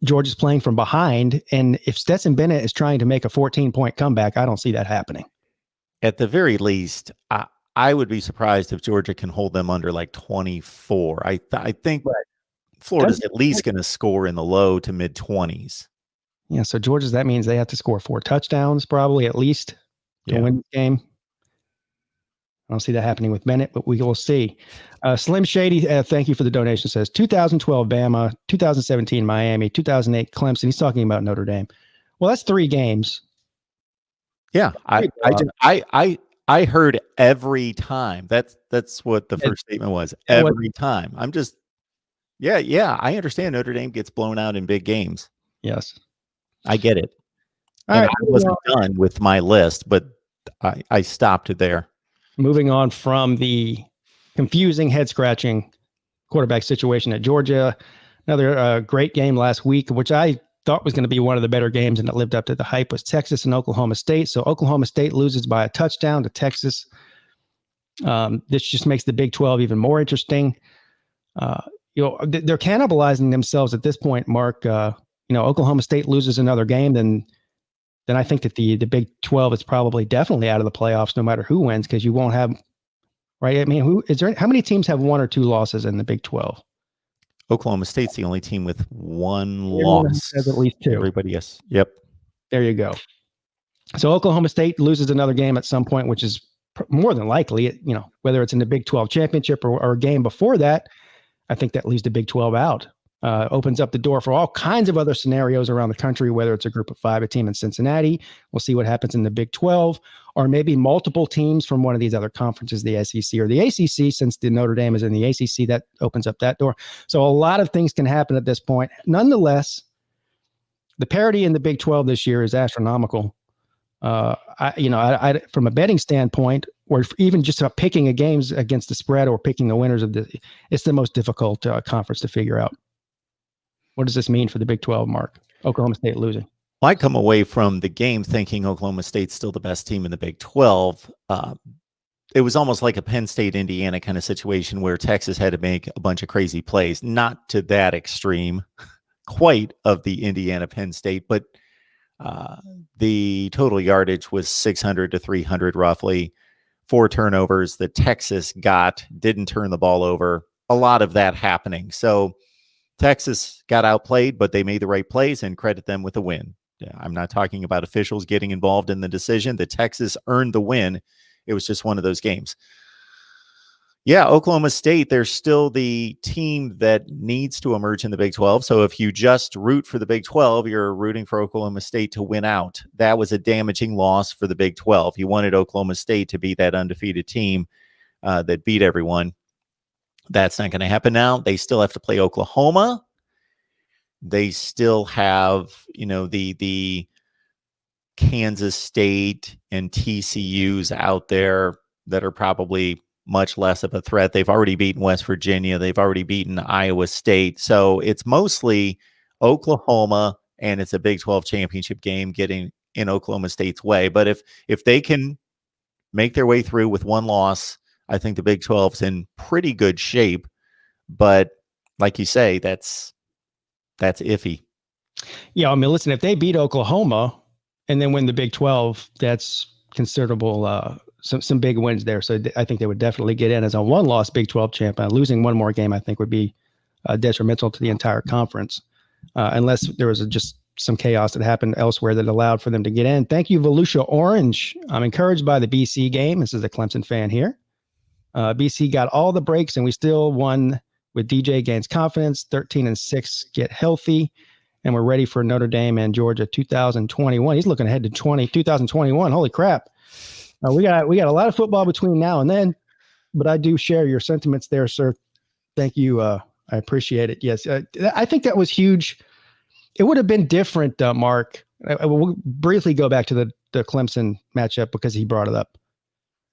Georgia's playing from behind, and if Stetson Bennett is trying to make a 14-point comeback, I don't see that happening. At the very least, I would be surprised if Georgia can hold them under like 24. I think. Right. Florida's at least going to score in the low to mid 20s. Yeah, so that means they have to score 4 touchdowns probably at least to win the game. I don't see that happening with Bennett, but we will see. Slim Shady, thank you for the donation, says 2012 Bama, 2017 Miami, 2008 Clemson. He's talking about Notre Dame. Well, that's 3 games. Yeah, I heard every time. That's what the first statement was. Every time. I'm just. Yeah, I understand Notre Dame gets blown out in big games. Yes. I get it. I wasn't done with my list, but I stopped there. Moving on from the confusing, head-scratching quarterback situation at Georgia, another great game last week, which I thought was going to be one of the better games, and it lived up to the hype, was Texas and Oklahoma State. So Oklahoma State loses by a touchdown to Texas. This just makes the Big 12 even more interesting. They're cannibalizing themselves at this point, Mark. Oklahoma State loses another game, then I think that the Big 12 is probably definitely out of the playoffs, no matter who wins, because you won't have, right? I mean, how many teams have 1 or 2 losses in the Big 12? Oklahoma State's the only team with 1 loss. Has at least 2. Everybody, yes. Yep. There you go. So Oklahoma State loses another game at some point, which is more than likely, whether it's in the Big 12 championship or a game before that. I think that leaves the Big 12 out. Opens up the door for all kinds of other scenarios around the country, whether it's a group of 5, a team in Cincinnati. We'll see what happens in the Big 12, or maybe multiple teams from one of these other conferences, the SEC or the ACC, since the Notre Dame is in the ACC, that opens up that door. So a lot of things can happen at this point. Nonetheless, the parity in the Big 12 this year is astronomical. From a betting standpoint, or even just about picking a games against the spread or picking the winners it's the most difficult conference to figure out. What does this mean for the Big 12, Mark? Oklahoma State losing. Well, I come away from the game thinking Oklahoma State's still the best team in the Big 12. it was almost like a Penn State, Indiana kind of situation where Texas had to make a bunch of crazy plays, not to that extreme quite of the Indiana Penn State, but the total yardage was 600 to 300 roughly. 4 turnovers that Texas didn't turn the ball over. A lot of that happening. So Texas got outplayed, but they made the right plays, and credit them with a win. I'm not talking about officials getting involved in the decision. The Texas earned the win. It was just one of those games. Yeah, Oklahoma State, they're still the team that needs to emerge in the Big 12. So if you just root for the Big 12, you're rooting for Oklahoma State to win out. That was a damaging loss for the Big 12. You wanted Oklahoma State to be that undefeated team that beat everyone. That's not going to happen now. They still have to play Oklahoma. They still have, the Kansas State and TCUs out there that are probably much less of a threat. They've already beaten West Virginia. They've already beaten Iowa State. So it's mostly Oklahoma, and it's a Big 12 championship game getting in Oklahoma State's way. But if they can make their way through with one loss, I think the Big 12's in pretty good shape. But like you say, that's iffy. Yeah, I mean, listen, if they beat Oklahoma and then win the Big 12, that's considerable, some big wins there. So I think they would definitely get in as a one-loss Big 12 champ. Losing one more game, I think, would be detrimental to the entire conference, unless there was just some chaos that happened elsewhere that allowed for them to get in. Thank you, Volusia Orange. I'm encouraged by the BC game. This is a Clemson fan here. BC got all the breaks, and we still won with DJ gains confidence. 13-6 get healthy, and we're ready for Notre Dame and Georgia 2021. He's looking ahead to 2021. Holy crap. We got a lot of football between now and then, but I do share your sentiments there, sir. Thank you. I appreciate it. Yes, I think that was huge. It would have been different, Mark. We'll briefly go back to the Clemson matchup because he brought it up.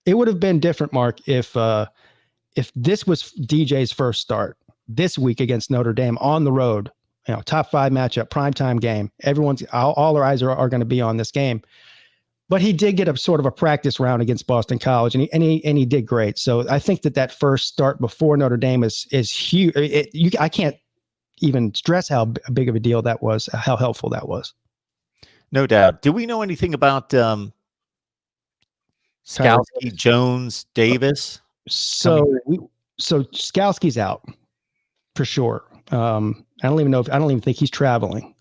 It would have been different, Mark, if this was DJ's first start this week against Notre Dame on the road. Top 5 matchup, primetime game. All our eyes are going to be on this game. But he did get a sort of a practice round against Boston College, and he did great. So I think that first start before Notre Dame is huge. I can't even stress how big of a deal that was, how helpful that was. No doubt. Do we know anything about Skalski, Jones, Davis? So Skalski's out for sure. I don't even think he's traveling.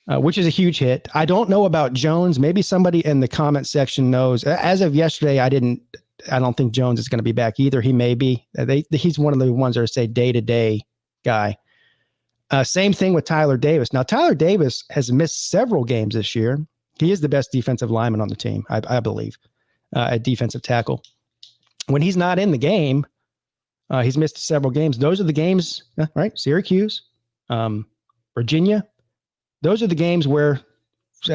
Which is a huge hit. I don't know about Jones. Maybe somebody in the comment section knows. As of yesterday, I don't think Jones is going to be back either. He may be. He's one of the ones that say day-to-day guy. Same thing with Tyler Davis. Now, Tyler Davis has missed several games this year. He is the best defensive lineman on the team, I believe, at defensive tackle. When he's not in the game, he's missed several games. Those are the games, right? Syracuse, Virginia. Those are the games where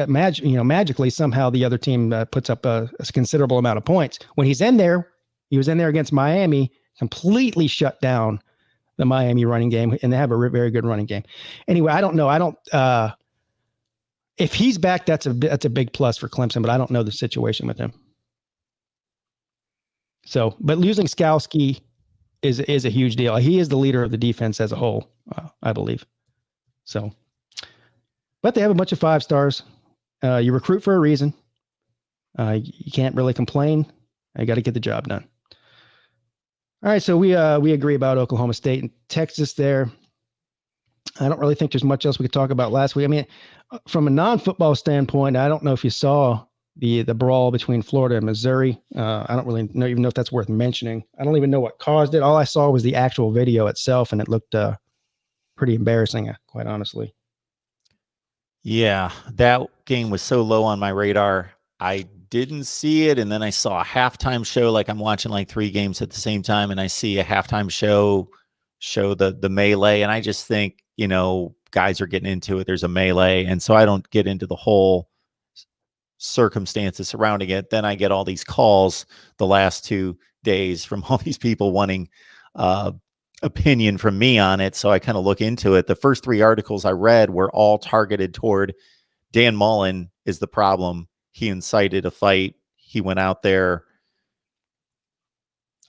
magically somehow the other team puts up a considerable amount of points. When he's in there, he was in there against Miami, completely shut down the Miami running game, and they have a very good running game. Anyway, I don't know. If he's back, that's a big plus for Clemson, but I don't know the situation with him. So, but losing Skalski is a huge deal. He is the leader of the defense as a whole, I believe. So. But they have a bunch of 5 stars. You recruit for a reason. You can't really complain. You got to get the job done. All right, so we agree about Oklahoma State and Texas there. I don't really think there's much else we could talk about last week. I mean, from a non-football standpoint, I don't know if you saw the brawl between Florida and Missouri. I don't really even know if that's worth mentioning. I don't even know what caused it. All I saw was the actual video itself, and it looked pretty embarrassing, quite honestly. Yeah, that game was so low on my radar. I didn't see it, and then I saw a halftime show. Like I'm watching like 3 games at the same time, and I see a halftime show the melee, and I just think, guys are getting into it. There's a melee, and so I don't get into the whole circumstances surrounding it. Then I get all these calls the last 2 days from all these people wanting opinion from me on it. So I kind of look into it. The first 3 articles I read were all targeted toward Dan Mullen is the problem. He incited a fight. He went out there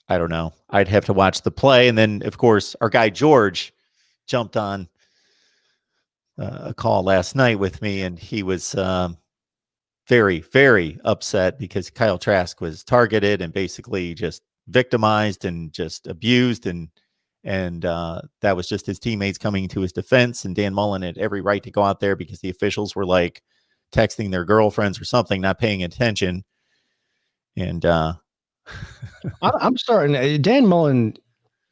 I don't know. I'd have to watch the play. And then, of course, our guy George jumped on a call last night with me, and he was very, very upset because Kyle Trask was targeted and basically just victimized and just abused, and that was just his teammates coming to his defense. And Dan Mullen had every right to go out there because the officials were like texting their girlfriends or something, not paying attention. And I'm starting. Dan Mullen,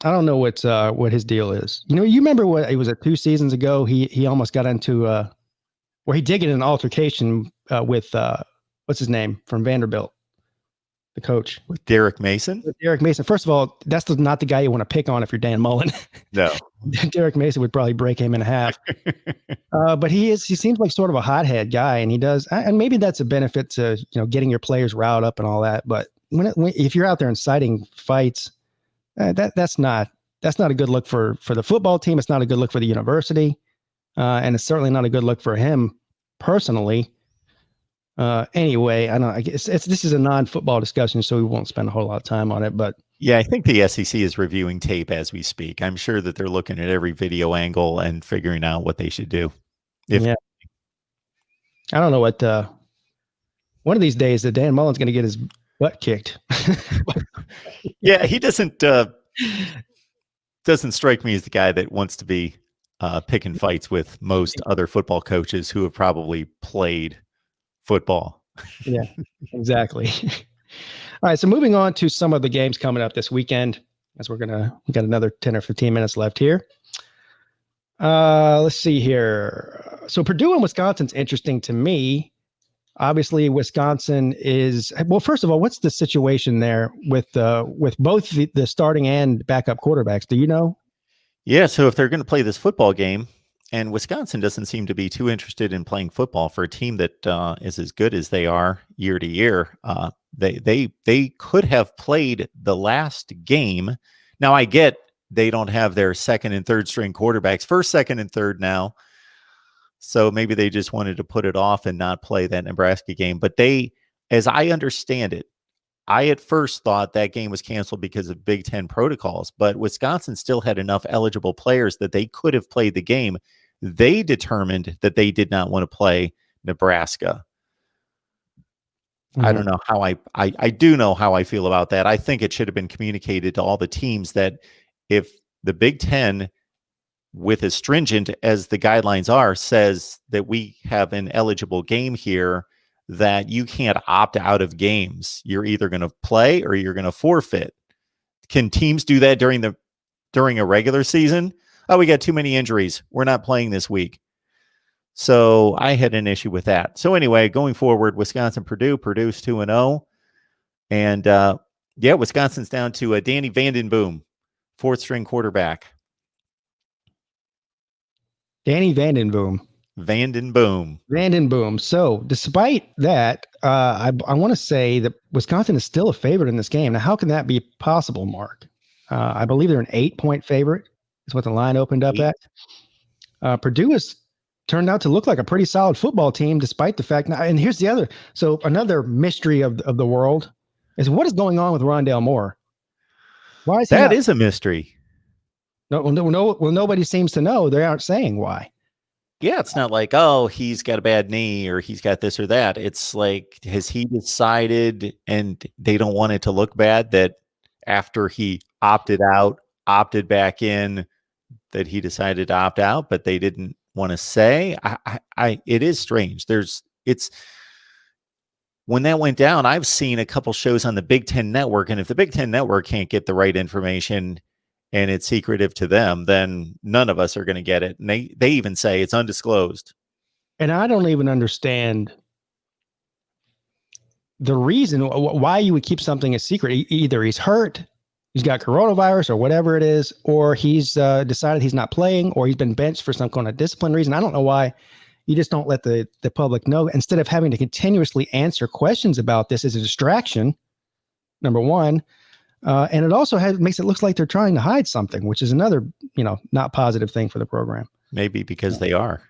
I don't know what his deal is. You remember what it was 2 seasons ago? He almost got into where he did get in an altercation with what's his name from Vanderbilt, the coach. With Derek Mason? With Derek Mason. First of all, that's not the guy you want to pick on if you're Dan Mullen. No. Derek Mason would probably break him in half. But he seems like sort of a hothead guy, and he does, and maybe that's a benefit to getting your players riled up and all that. But if you're out there inciting fights, that's not a good look for the football team. It's not a good look for the university, and it's certainly not a good look for him personally. Anyway, I guess this is a non-football discussion, so we won't spend a whole lot of time on it. But yeah, I think the SEC is reviewing tape as we speak. I'm sure that they're looking at every video angle and figuring out what they should do. I don't know what. One of these days, that Dan Mullen's going to get his butt kicked. Yeah, he doesn't strike me as the guy that wants to be picking fights with most other football coaches who have probably played football. Yeah, exactly. All right, so moving on to some of the games coming up this weekend, as we got another 10 or 15 minutes left here. Let's see here. So Purdue and Wisconsin's interesting to me. Obviously, Wisconsin is, well, first of all, what's the situation there with both the starting and backup quarterbacks? Do you know? Yeah, so if they're going to play this football game, and Wisconsin doesn't seem to be too interested in playing football for a team that is as good as they are year to year, they could have played the last game. Now, I get they don't have their second and third string quarterbacks, first, second, and third now. So maybe they just wanted to put it off and not play that Nebraska game. But they, as I understand it, I at first thought that game was canceled because of Big Ten protocols, but Wisconsin still had enough eligible players that they could have played the game. They determined that they did not want to play Nebraska. I don't know how I do know how I feel about that. I think it should have been communicated to all the teams that if the Big Ten, with as stringent as the guidelines are, says that we have an eligible game here, that you can't opt out of games. You're either going to play or you're going to forfeit. Can teams do that during a regular season? Oh, we got too many injuries. We're not playing this week. So I had an issue with that. So anyway, going forward, Wisconsin, Purdue's 2-0. And Wisconsin's down to Danny Vandenboom, fourth string quarterback. Danny Vandenboom. So despite that, I want to say that Wisconsin is still a favorite in this game. Now, how can that be possible, Mark? I believe they're an 8-point favorite. Is what the line opened up at. Purdue has turned out to look like a pretty solid football team, despite the fact. Now, and here's the other. So another mystery of the world is what is going on with Rondale Moore. Why is that is a mystery? No, nobody seems to know. They aren't saying why. Yeah, it's not like, oh, he's got a bad knee or he's got this or that. It's like, has he decided, and they don't want it to look bad, that after he opted out, opted back in, that he decided to opt out, but they didn't want to say. It is strange. When that went down, I've seen a couple shows on the Big Ten Network, and if the Big Ten Network can't get the right information and it's secretive to them, then none of us are going to get it. And they even say it's undisclosed. And I don't even understand the reason why you would keep something a secret. Either he's hurt, he's got coronavirus or whatever it is, or he's decided he's not playing, or he's been benched for some kind of discipline reason. I don't know why you just don't let the public know, instead of having to continuously answer questions about this as a distraction, number one. And it also makes it look like they're trying to hide something, which is another, not positive thing for the program. Maybe because they are.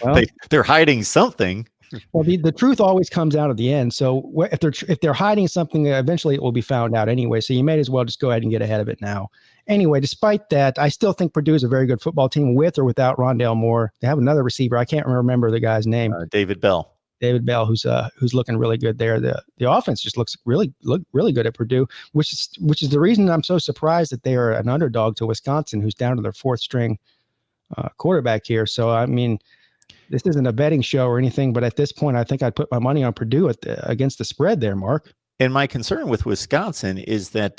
Well, they're hiding something. Well, the truth always comes out at the end. So if they're hiding something, eventually it will be found out anyway. So you may as well just go ahead and get ahead of it now. Anyway, despite that, I still think Purdue is a very good football team with or without Rondale Moore. They have another receiver. I can't remember the guy's name. David Bell. David Bell, who's looking really good there. The offense just looks really good at Purdue, which is the reason I'm so surprised that they are an underdog to Wisconsin, who's down to their fourth string quarterback here. So I mean, this isn't a betting show or anything, but at this point, I think I'd put my money on Purdue against the spread there, Mark. And my concern with Wisconsin is that,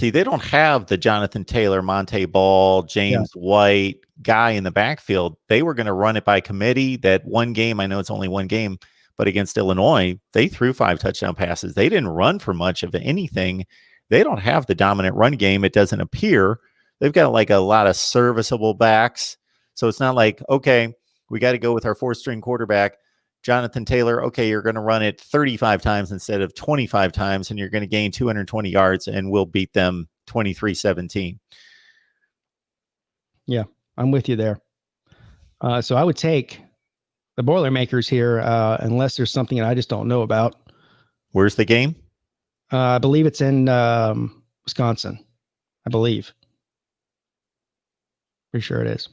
they don't have the Jonathan Taylor, Monte Ball, James White guy in the backfield. They were going to run it by committee. That one game, I know it's only one game, but against Illinois, they threw 5 touchdown passes. They didn't run for much of anything. They don't have the dominant run game. It doesn't appear. They've got like a lot of serviceable backs. So it's not like, okay, we got to go with our 4th-string quarterback, Jonathan Taylor. Okay, you're going to run it 35 times instead of 25 times, and you're going to gain 220 yards, and we'll beat them 23-17. Yeah, I'm with you there. So I would take the Boilermakers here, unless there's something that I just don't know about. Where's the game? I believe it's in Wisconsin. I believe. Pretty sure it is.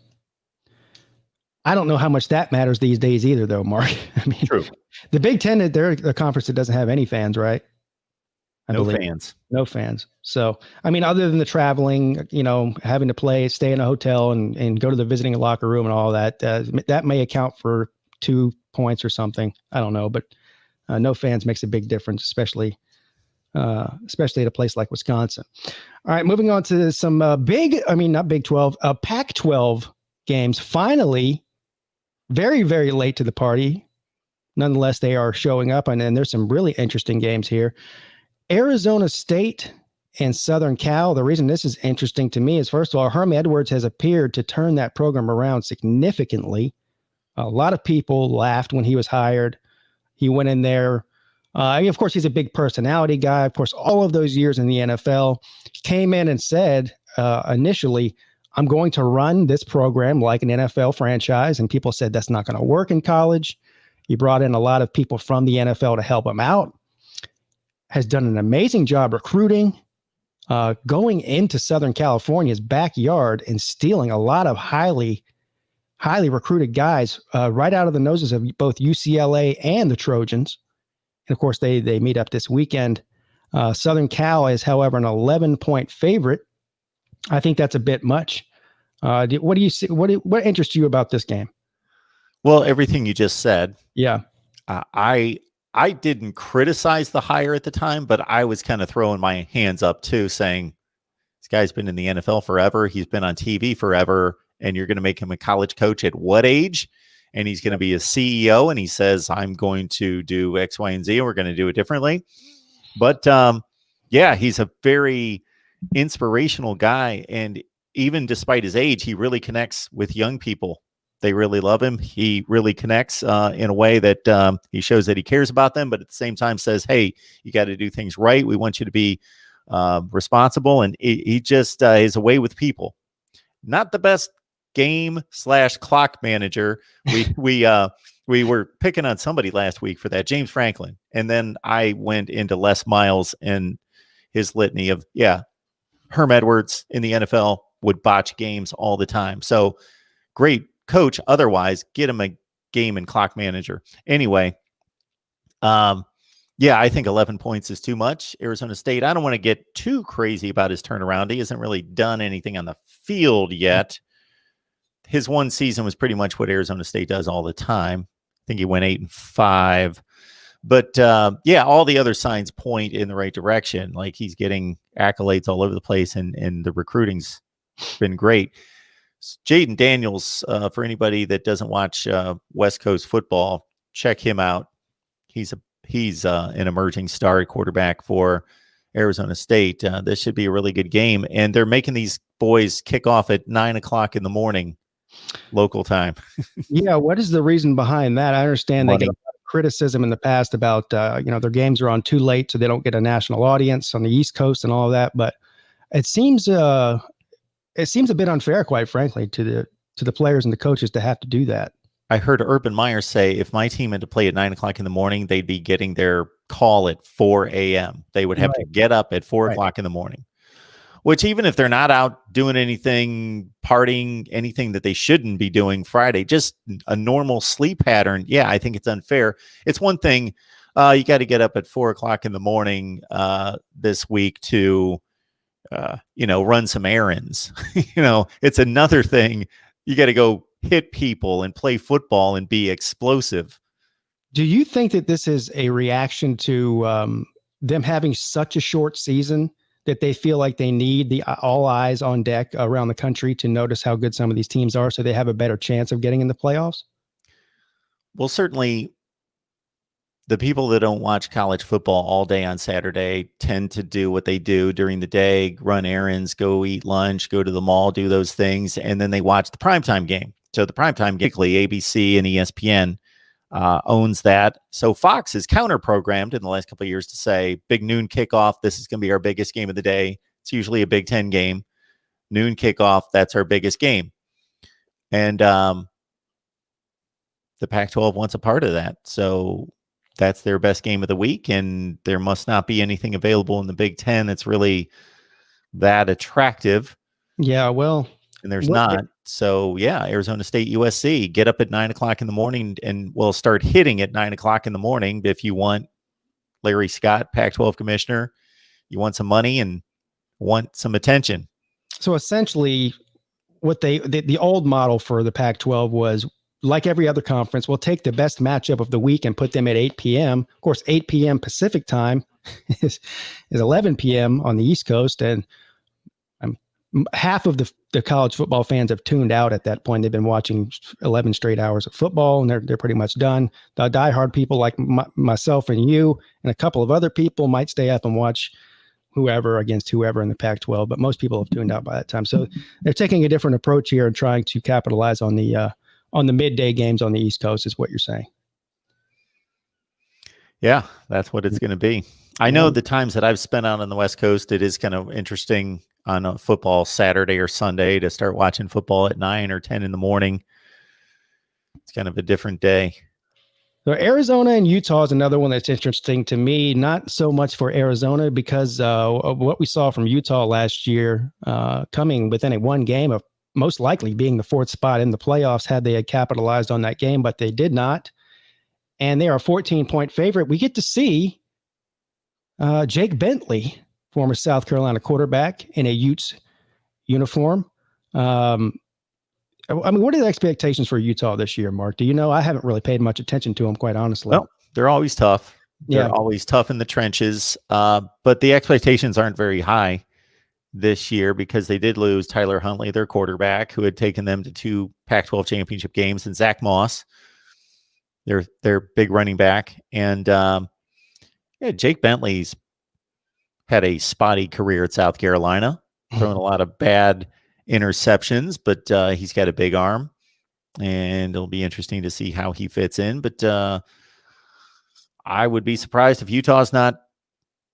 I don't know how much that matters these days either, though, Mark. I mean, true. The Big Ten, they're a conference that doesn't have any fans, right? No fans. No fans. So, I mean, other than the traveling, having to stay in a hotel and go to the visiting locker room and all that, that may account for 2 points or something. I don't know, but no fans makes a big difference, especially at a place like Wisconsin. All right, moving on to some not Big 12, Pac-12 games. Finally, very, very late to the party. Nonetheless, they are showing up, and there's some really interesting games here. Arizona State and Southern Cal. The reason this is interesting to me is, first of all, Herm Edwards has appeared to turn that program around significantly. A lot of people laughed when he was hired. He went in there. Of course, he's a big personality guy. Of course, all of those years in the NFL, came in and said initially, I'm going to run this program like an NFL franchise. And people said that's not going to work in college. He brought in a lot of people from the NFL to help him out. Has done an amazing job recruiting, going into Southern California's backyard and stealing a lot of highly recruited guys right out of the noses of both UCLA and the Trojans. And of course, they meet up this weekend. Southern Cal is, however, an 11-point favorite. I think that's a bit much. What do you see? What interests you about this game? Well, everything you just said. Yeah. I didn't criticize the hire at the time, but I was kind of throwing my hands up too, saying this guy's been in the NFL forever. He's been on TV forever. And you're going to make him a college coach at what age? And he's going to be a CEO. And he says, I'm going to do X, Y, and Z. And we're going to do it differently. But he's a very inspirational guy. And even despite his age, he really connects with young people. They really love him. He really connects in a way that he shows that he cares about them, but at the same time says, hey, you got to do things right. We want you to be responsible. And he just is away with people. Not the best game/clock manager. We were picking on somebody last week for that, James Franklin. And then I went into Les Miles and his litany of, Herm Edwards in the NFL would botch games all the time. So great coach. Otherwise, get him a game and clock manager. Anyway, I think 11 points is too much. Arizona State, I don't want to get too crazy about his turnaround. He hasn't really done anything on the field yet. His one season was pretty much what Arizona State does all the time. I think he went 8-5. But all the other signs point in the right direction. Like he's getting accolades all over the place, and the recruiting's been great. Jaden Daniels, for anybody that doesn't watch West Coast football, check him out. He's an emerging star quarterback for Arizona State. This should be a really good game, and they're making these boys kick off at 9:00 in the morning, local time. Yeah, what is the reason behind that? I understand they get a lot of criticism in the past about their games are on too late, so they don't get a national audience on the East Coast and all of that. But it seems a bit unfair, quite frankly, to the players and the coaches to have to do that. I heard Urban Meyer say if my team had to play at 9 o'clock in the morning, they'd be getting their call at 4 a.m. They would have to get up at 4 o'clock in the morning, which even if they're not out doing anything, partying, anything that they shouldn't be doing Friday, just a normal sleep pattern. Yeah, I think it's unfair. It's one thing. You got to get up at 4 o'clock in the morning this week to, run some errands. It's another thing. You got to go hit people and play football and be explosive. Do you think that this is a reaction to them having such a short season that they feel like they need the all eyes on deck around the country to notice how good some of these teams are so they have a better chance of getting in the playoffs? Well, certainly the people that don't watch college football all day on Saturday tend to do what they do during the day, run errands, go eat lunch, go to the mall, do those things, and then they watch the primetime game. So the primetime game, ABC and ESPN owns that. So Fox is counter-programmed in the last couple of years to say, big noon kickoff, this is going to be our biggest game of the day. It's usually a Big Ten game. Noon kickoff, that's our biggest game. And the Pac-12 wants a part of that. So that's their best game of the week, and there must not be anything available in the Big Ten that's really that attractive. Yeah, well, and there's not. So yeah, Arizona State, USC, get up at 9 o'clock in the morning, and we'll start hitting at 9 o'clock in the morning. If you want Larry Scott, Pac-12 commissioner, you want some money and want some attention. So essentially, what the old model for the Pac-12 was, like every other conference, we'll take the best matchup of the week and put them at 8 p.m. Of course, 8 p.m. Pacific time is 11 p.m. on the East Coast, and half of the college football fans have tuned out at that point. They've been watching 11 straight hours of football, and they're pretty much done. The diehard people like myself and you and a couple of other people might stay up and watch whoever against whoever in the Pac-12, but most people have tuned out by that time. So they're taking a different approach here and trying to capitalize on the midday games on the East Coast, is what you're saying. Yeah, that's what it's going to be. I know the times that I've spent out on the West Coast, it is kind of interesting on a football Saturday or Sunday to start watching football at 9 or 10 in the morning. It's kind of a different day. So Arizona and Utah is another one that's interesting to me, not so much for Arizona because of what we saw from Utah last year, coming within one game of most likely being the fourth spot in the playoffs had they had capitalized on that game, but they did not. And they are a 14-point favorite. We get to see Jake Bentley, former South Carolina quarterback, in a Utes uniform. I mean, what are the expectations for Utah this year, Mark? Do you know? I haven't really paid much attention to them, quite honestly. Well, they're always tough. They're always tough in the trenches, but the expectations aren't very high this year because they did lose Tyler Huntley, their quarterback, who had taken them to 2 Pac-12 championship games, and Zach Moss, their big running back. And Jake Bentley's had a spotty career at South Carolina, throwing a lot of bad interceptions, but he's got a big arm, and it'll be interesting to see how he fits in. But I would be surprised if Utah's not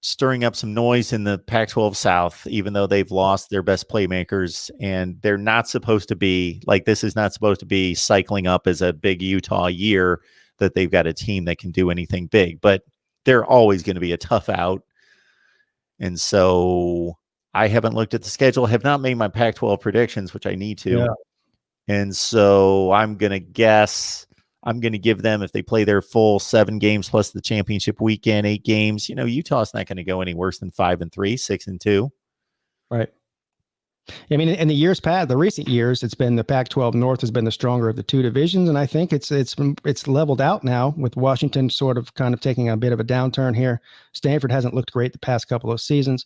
stirring up some noise in the Pac-12 South, even though they've lost their best playmakers, and they're not supposed to be like, this is not supposed to be cycling up as a big Utah year that they've got a team that can do anything big, but they're always going to be a tough out. And so I haven't looked at the schedule, have not made my Pac-12 predictions, which I need to. Yeah. And so I'm going to guess, I'm going to give them, if they play their full 7 games plus the championship weekend, 8 games, Utah's not going to go any worse than 5-3, 6-2. Right. I mean, in the years past, the recent years, it's been the Pac-12 North has been the stronger of the 2 divisions. And I think it's leveled out now, with Washington sort of kind of taking a bit of a downturn here. Stanford hasn't looked great the past couple of seasons.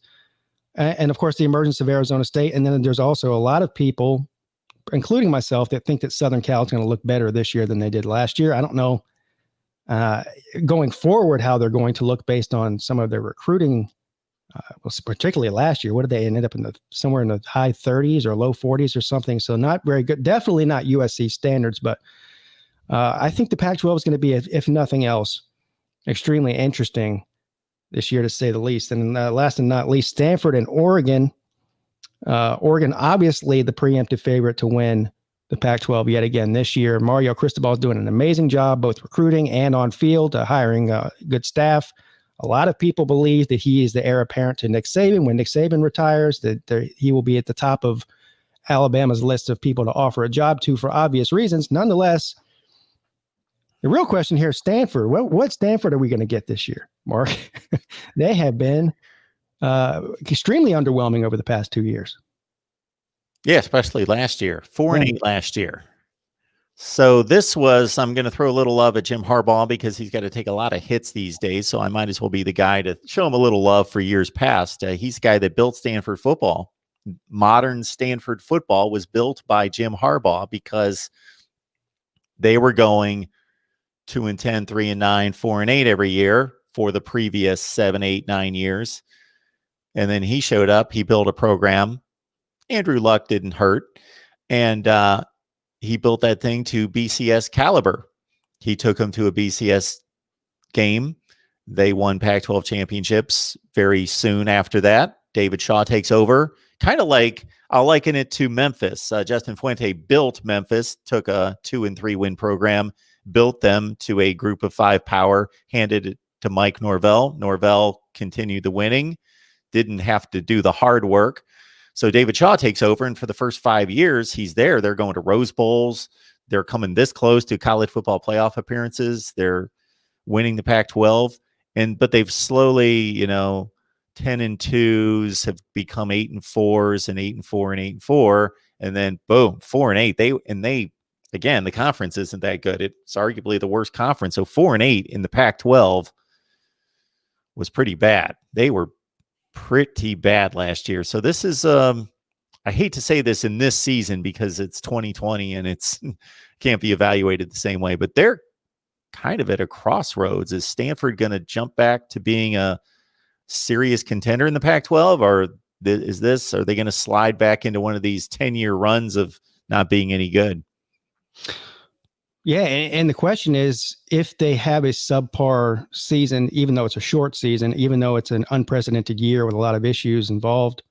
And of course, the emergence of Arizona State. And then there's also a lot of people, including myself, that think that Southern Cal is going to look better this year than they did last year. I don't know going forward how they're going to look based on some of their recruiting. Particularly last year, what did they end up in somewhere in the high 30s or low 40s or something? So not very good. Definitely not USC standards, but I think the Pac-12 is going to be, if nothing else, extremely interesting this year, to say the least. And last and not least, Stanford and Oregon. Oregon, obviously the preemptive favorite to win the Pac-12 yet again this year. Mario Cristobal is doing an amazing job, both recruiting and on field, hiring good staff. A lot of people believe that he is the heir apparent to Nick Saban. When Nick Saban retires, that he will be at the top of Alabama's list of people to offer a job to for obvious reasons. Nonetheless, the real question here is Stanford. What Stanford are we going to get this year, Mark? They have been extremely underwhelming over the past 2 years. Yeah, especially last year. 4-8 last year. So this was, I'm going to throw a little love at Jim Harbaugh because he's got to take a lot of hits these days. So I might as well be the guy to show him a little love for years past. He's the guy that built Stanford football. Modern Stanford football was built by Jim Harbaugh because they were going 2-10, 3-9, 4-8 every year for the previous 7, 8, 9 years. And then he showed up, he built a program. Andrew Luck didn't hurt. And, he built that thing to BCS caliber. He took them to a BCS game. They won Pac-12 championships very soon after that. David Shaw takes over. Kind of like, I'll liken it to Memphis. Justin Fuente built Memphis, took a 2-3 win program, built them to a group of 5 power, handed it to Mike Norvell. Norvell continued the winning, didn't have to do the hard work. So David Shaw takes over, and for the first 5 years, he's there. They're going to Rose Bowls. They're coming this close to college football playoff appearances. They're winning the Pac-12, but they've slowly, 10-2s have become 8-4s and 8-4 and 8-4, and then boom, 4-8. They again, the conference isn't that good. It's arguably the worst conference. So 4-8 in the Pac-12 was pretty bad. They were pretty bad last year. So this is I hate to say this in this season because it's 2020 and it's can't be evaluated the same way, but they're kind of at a crossroads. Is Stanford going to jump back to being a serious contender in the Pac-12, or are they going to slide back into one of these 10-year runs of not being any good? Yeah, and the question is, if they have a subpar season, even though it's a short season, even though it's an unprecedented year with a lot of issues involved,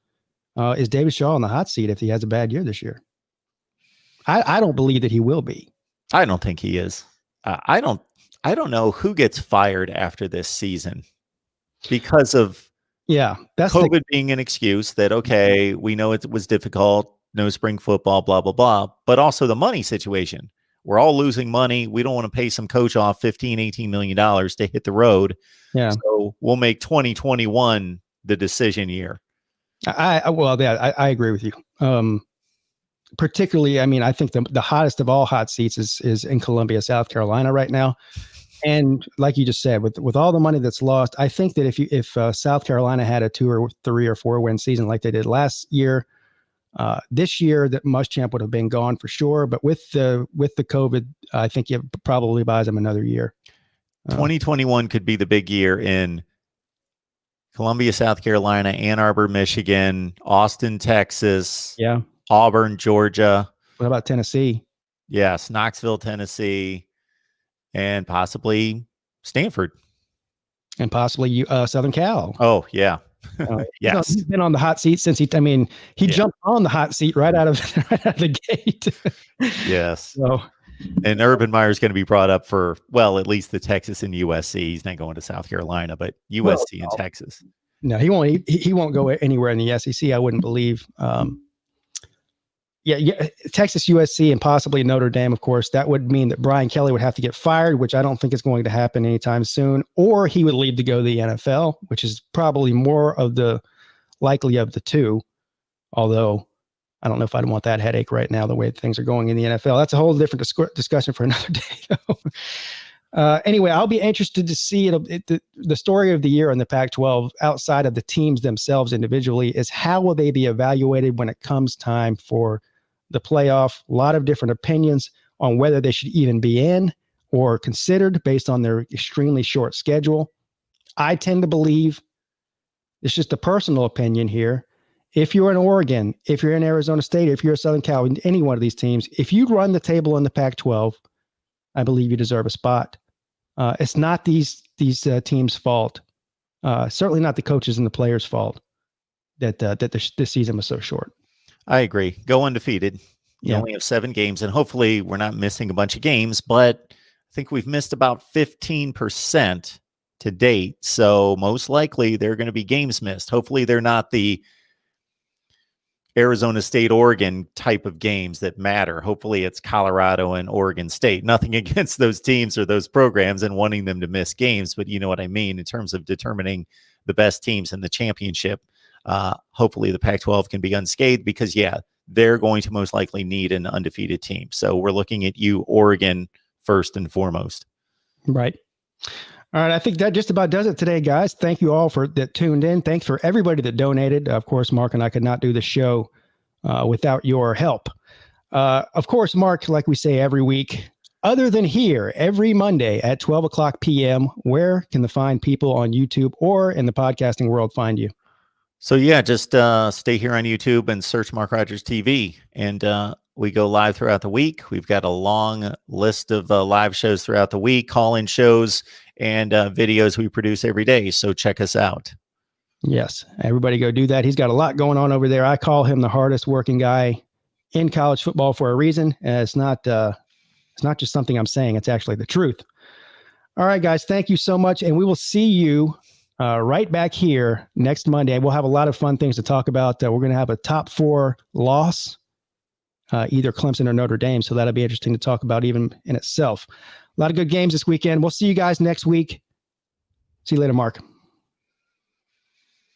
is David Shaw on the hot seat if he has a bad year this year? I don't believe that he will be. I don't think he is. I don't know who gets fired after this season because of that's COVID being an excuse that, okay, we know it was difficult, no spring football, blah, blah, blah, but also the money situation. We're all losing money. We don't want to pay some coach off $15, $18 million to hit the road. Yeah. So we'll make 2021 the decision year. I agree with you. Particularly, I think the hottest of all hot seats is in Columbia, South Carolina right now. And like you just said, with all the money that's lost, I think that if South Carolina had a 2 or 3 or 4 win season like they did last year, this year that Muschamp would have been gone for sure. But with the COVID, I think it probably buys them another year. 2021 could be the big year in Columbia, South Carolina, Ann Arbor, Michigan, Austin, Texas, Auburn, Georgia. What about Tennessee? Yes, Knoxville, Tennessee, and possibly Stanford. And possibly Southern Cal. Oh, yeah. Yes. He's been on the hot seat since he jumped on the hot seat right out of the gate. Yes. So, and Urban Meyer's going to be brought up for, well, at least the Texas and USC. He's not going to South Carolina, but USC and Texas. No, he won't. He won't go anywhere in the SEC. I wouldn't believe. Texas, USC, and possibly Notre Dame, of course. That would mean that Brian Kelly would have to get fired, which I don't think is going to happen anytime soon, or he would leave to go to the NFL, which is probably more of the likely of the two. Although I don't know if I'd want that headache right now, the way things are going in the NFL. That's a whole different discussion for another day, though. Anyway, I'll be interested to see the story of the year in the Pac-12 outside of the teams themselves individually is how will they be evaluated when it comes time for the playoff. A lot of different opinions on whether they should even be in or considered based on their extremely short schedule. I tend to believe, it's just a personal opinion here, if you're in Oregon, if you're in Arizona State, if you're Southern Cal, any one of these teams, if you run the table in the Pac-12, I believe you deserve a spot. It's not these teams' fault. Certainly not the coaches and the players' fault that this season was so short. I agree. Go undefeated. You only have 7 games, and hopefully we're not missing a bunch of games, but I think we've missed about 15% to date. So most likely there are going to be games missed. Hopefully they're not the Arizona State, Oregon type of games that matter. Hopefully it's Colorado and Oregon State. Nothing against those teams or those programs and wanting them to miss games, but you know what I mean in terms of determining the best teams in the championship. Hopefully the Pac-12 can be unscathed because, they're going to most likely need an undefeated team. So we're looking at you, Oregon, first and foremost. Right. All right. I think that just about does it today, guys. Thank you all that tuned in. Thanks for everybody that donated. Of course, Mark and I could not do the show without your help. Of course, Mark, like we say every week, other than here, every Monday at 12 o'clock p.m., where can the fine people on YouTube or in the podcasting world find you? So, just stay here on YouTube and search Mark Rogers TV. And we go live throughout the week. We've got a long list of live shows throughout the week, call-in shows, and videos we produce every day. So check us out. Yes, everybody go do that. He's got a lot going on over there. I call him the hardest working guy in college football for a reason. And it's not just something I'm saying. It's actually the truth. All right, guys, thank you so much. And we will see you right back here next Monday. We'll have a lot of fun things to talk about. We're going to have a top 4 loss, either Clemson or Notre Dame. So that'll be interesting to talk about even in itself. A lot of good games this weekend. We'll see you guys next week. See you later, Mark.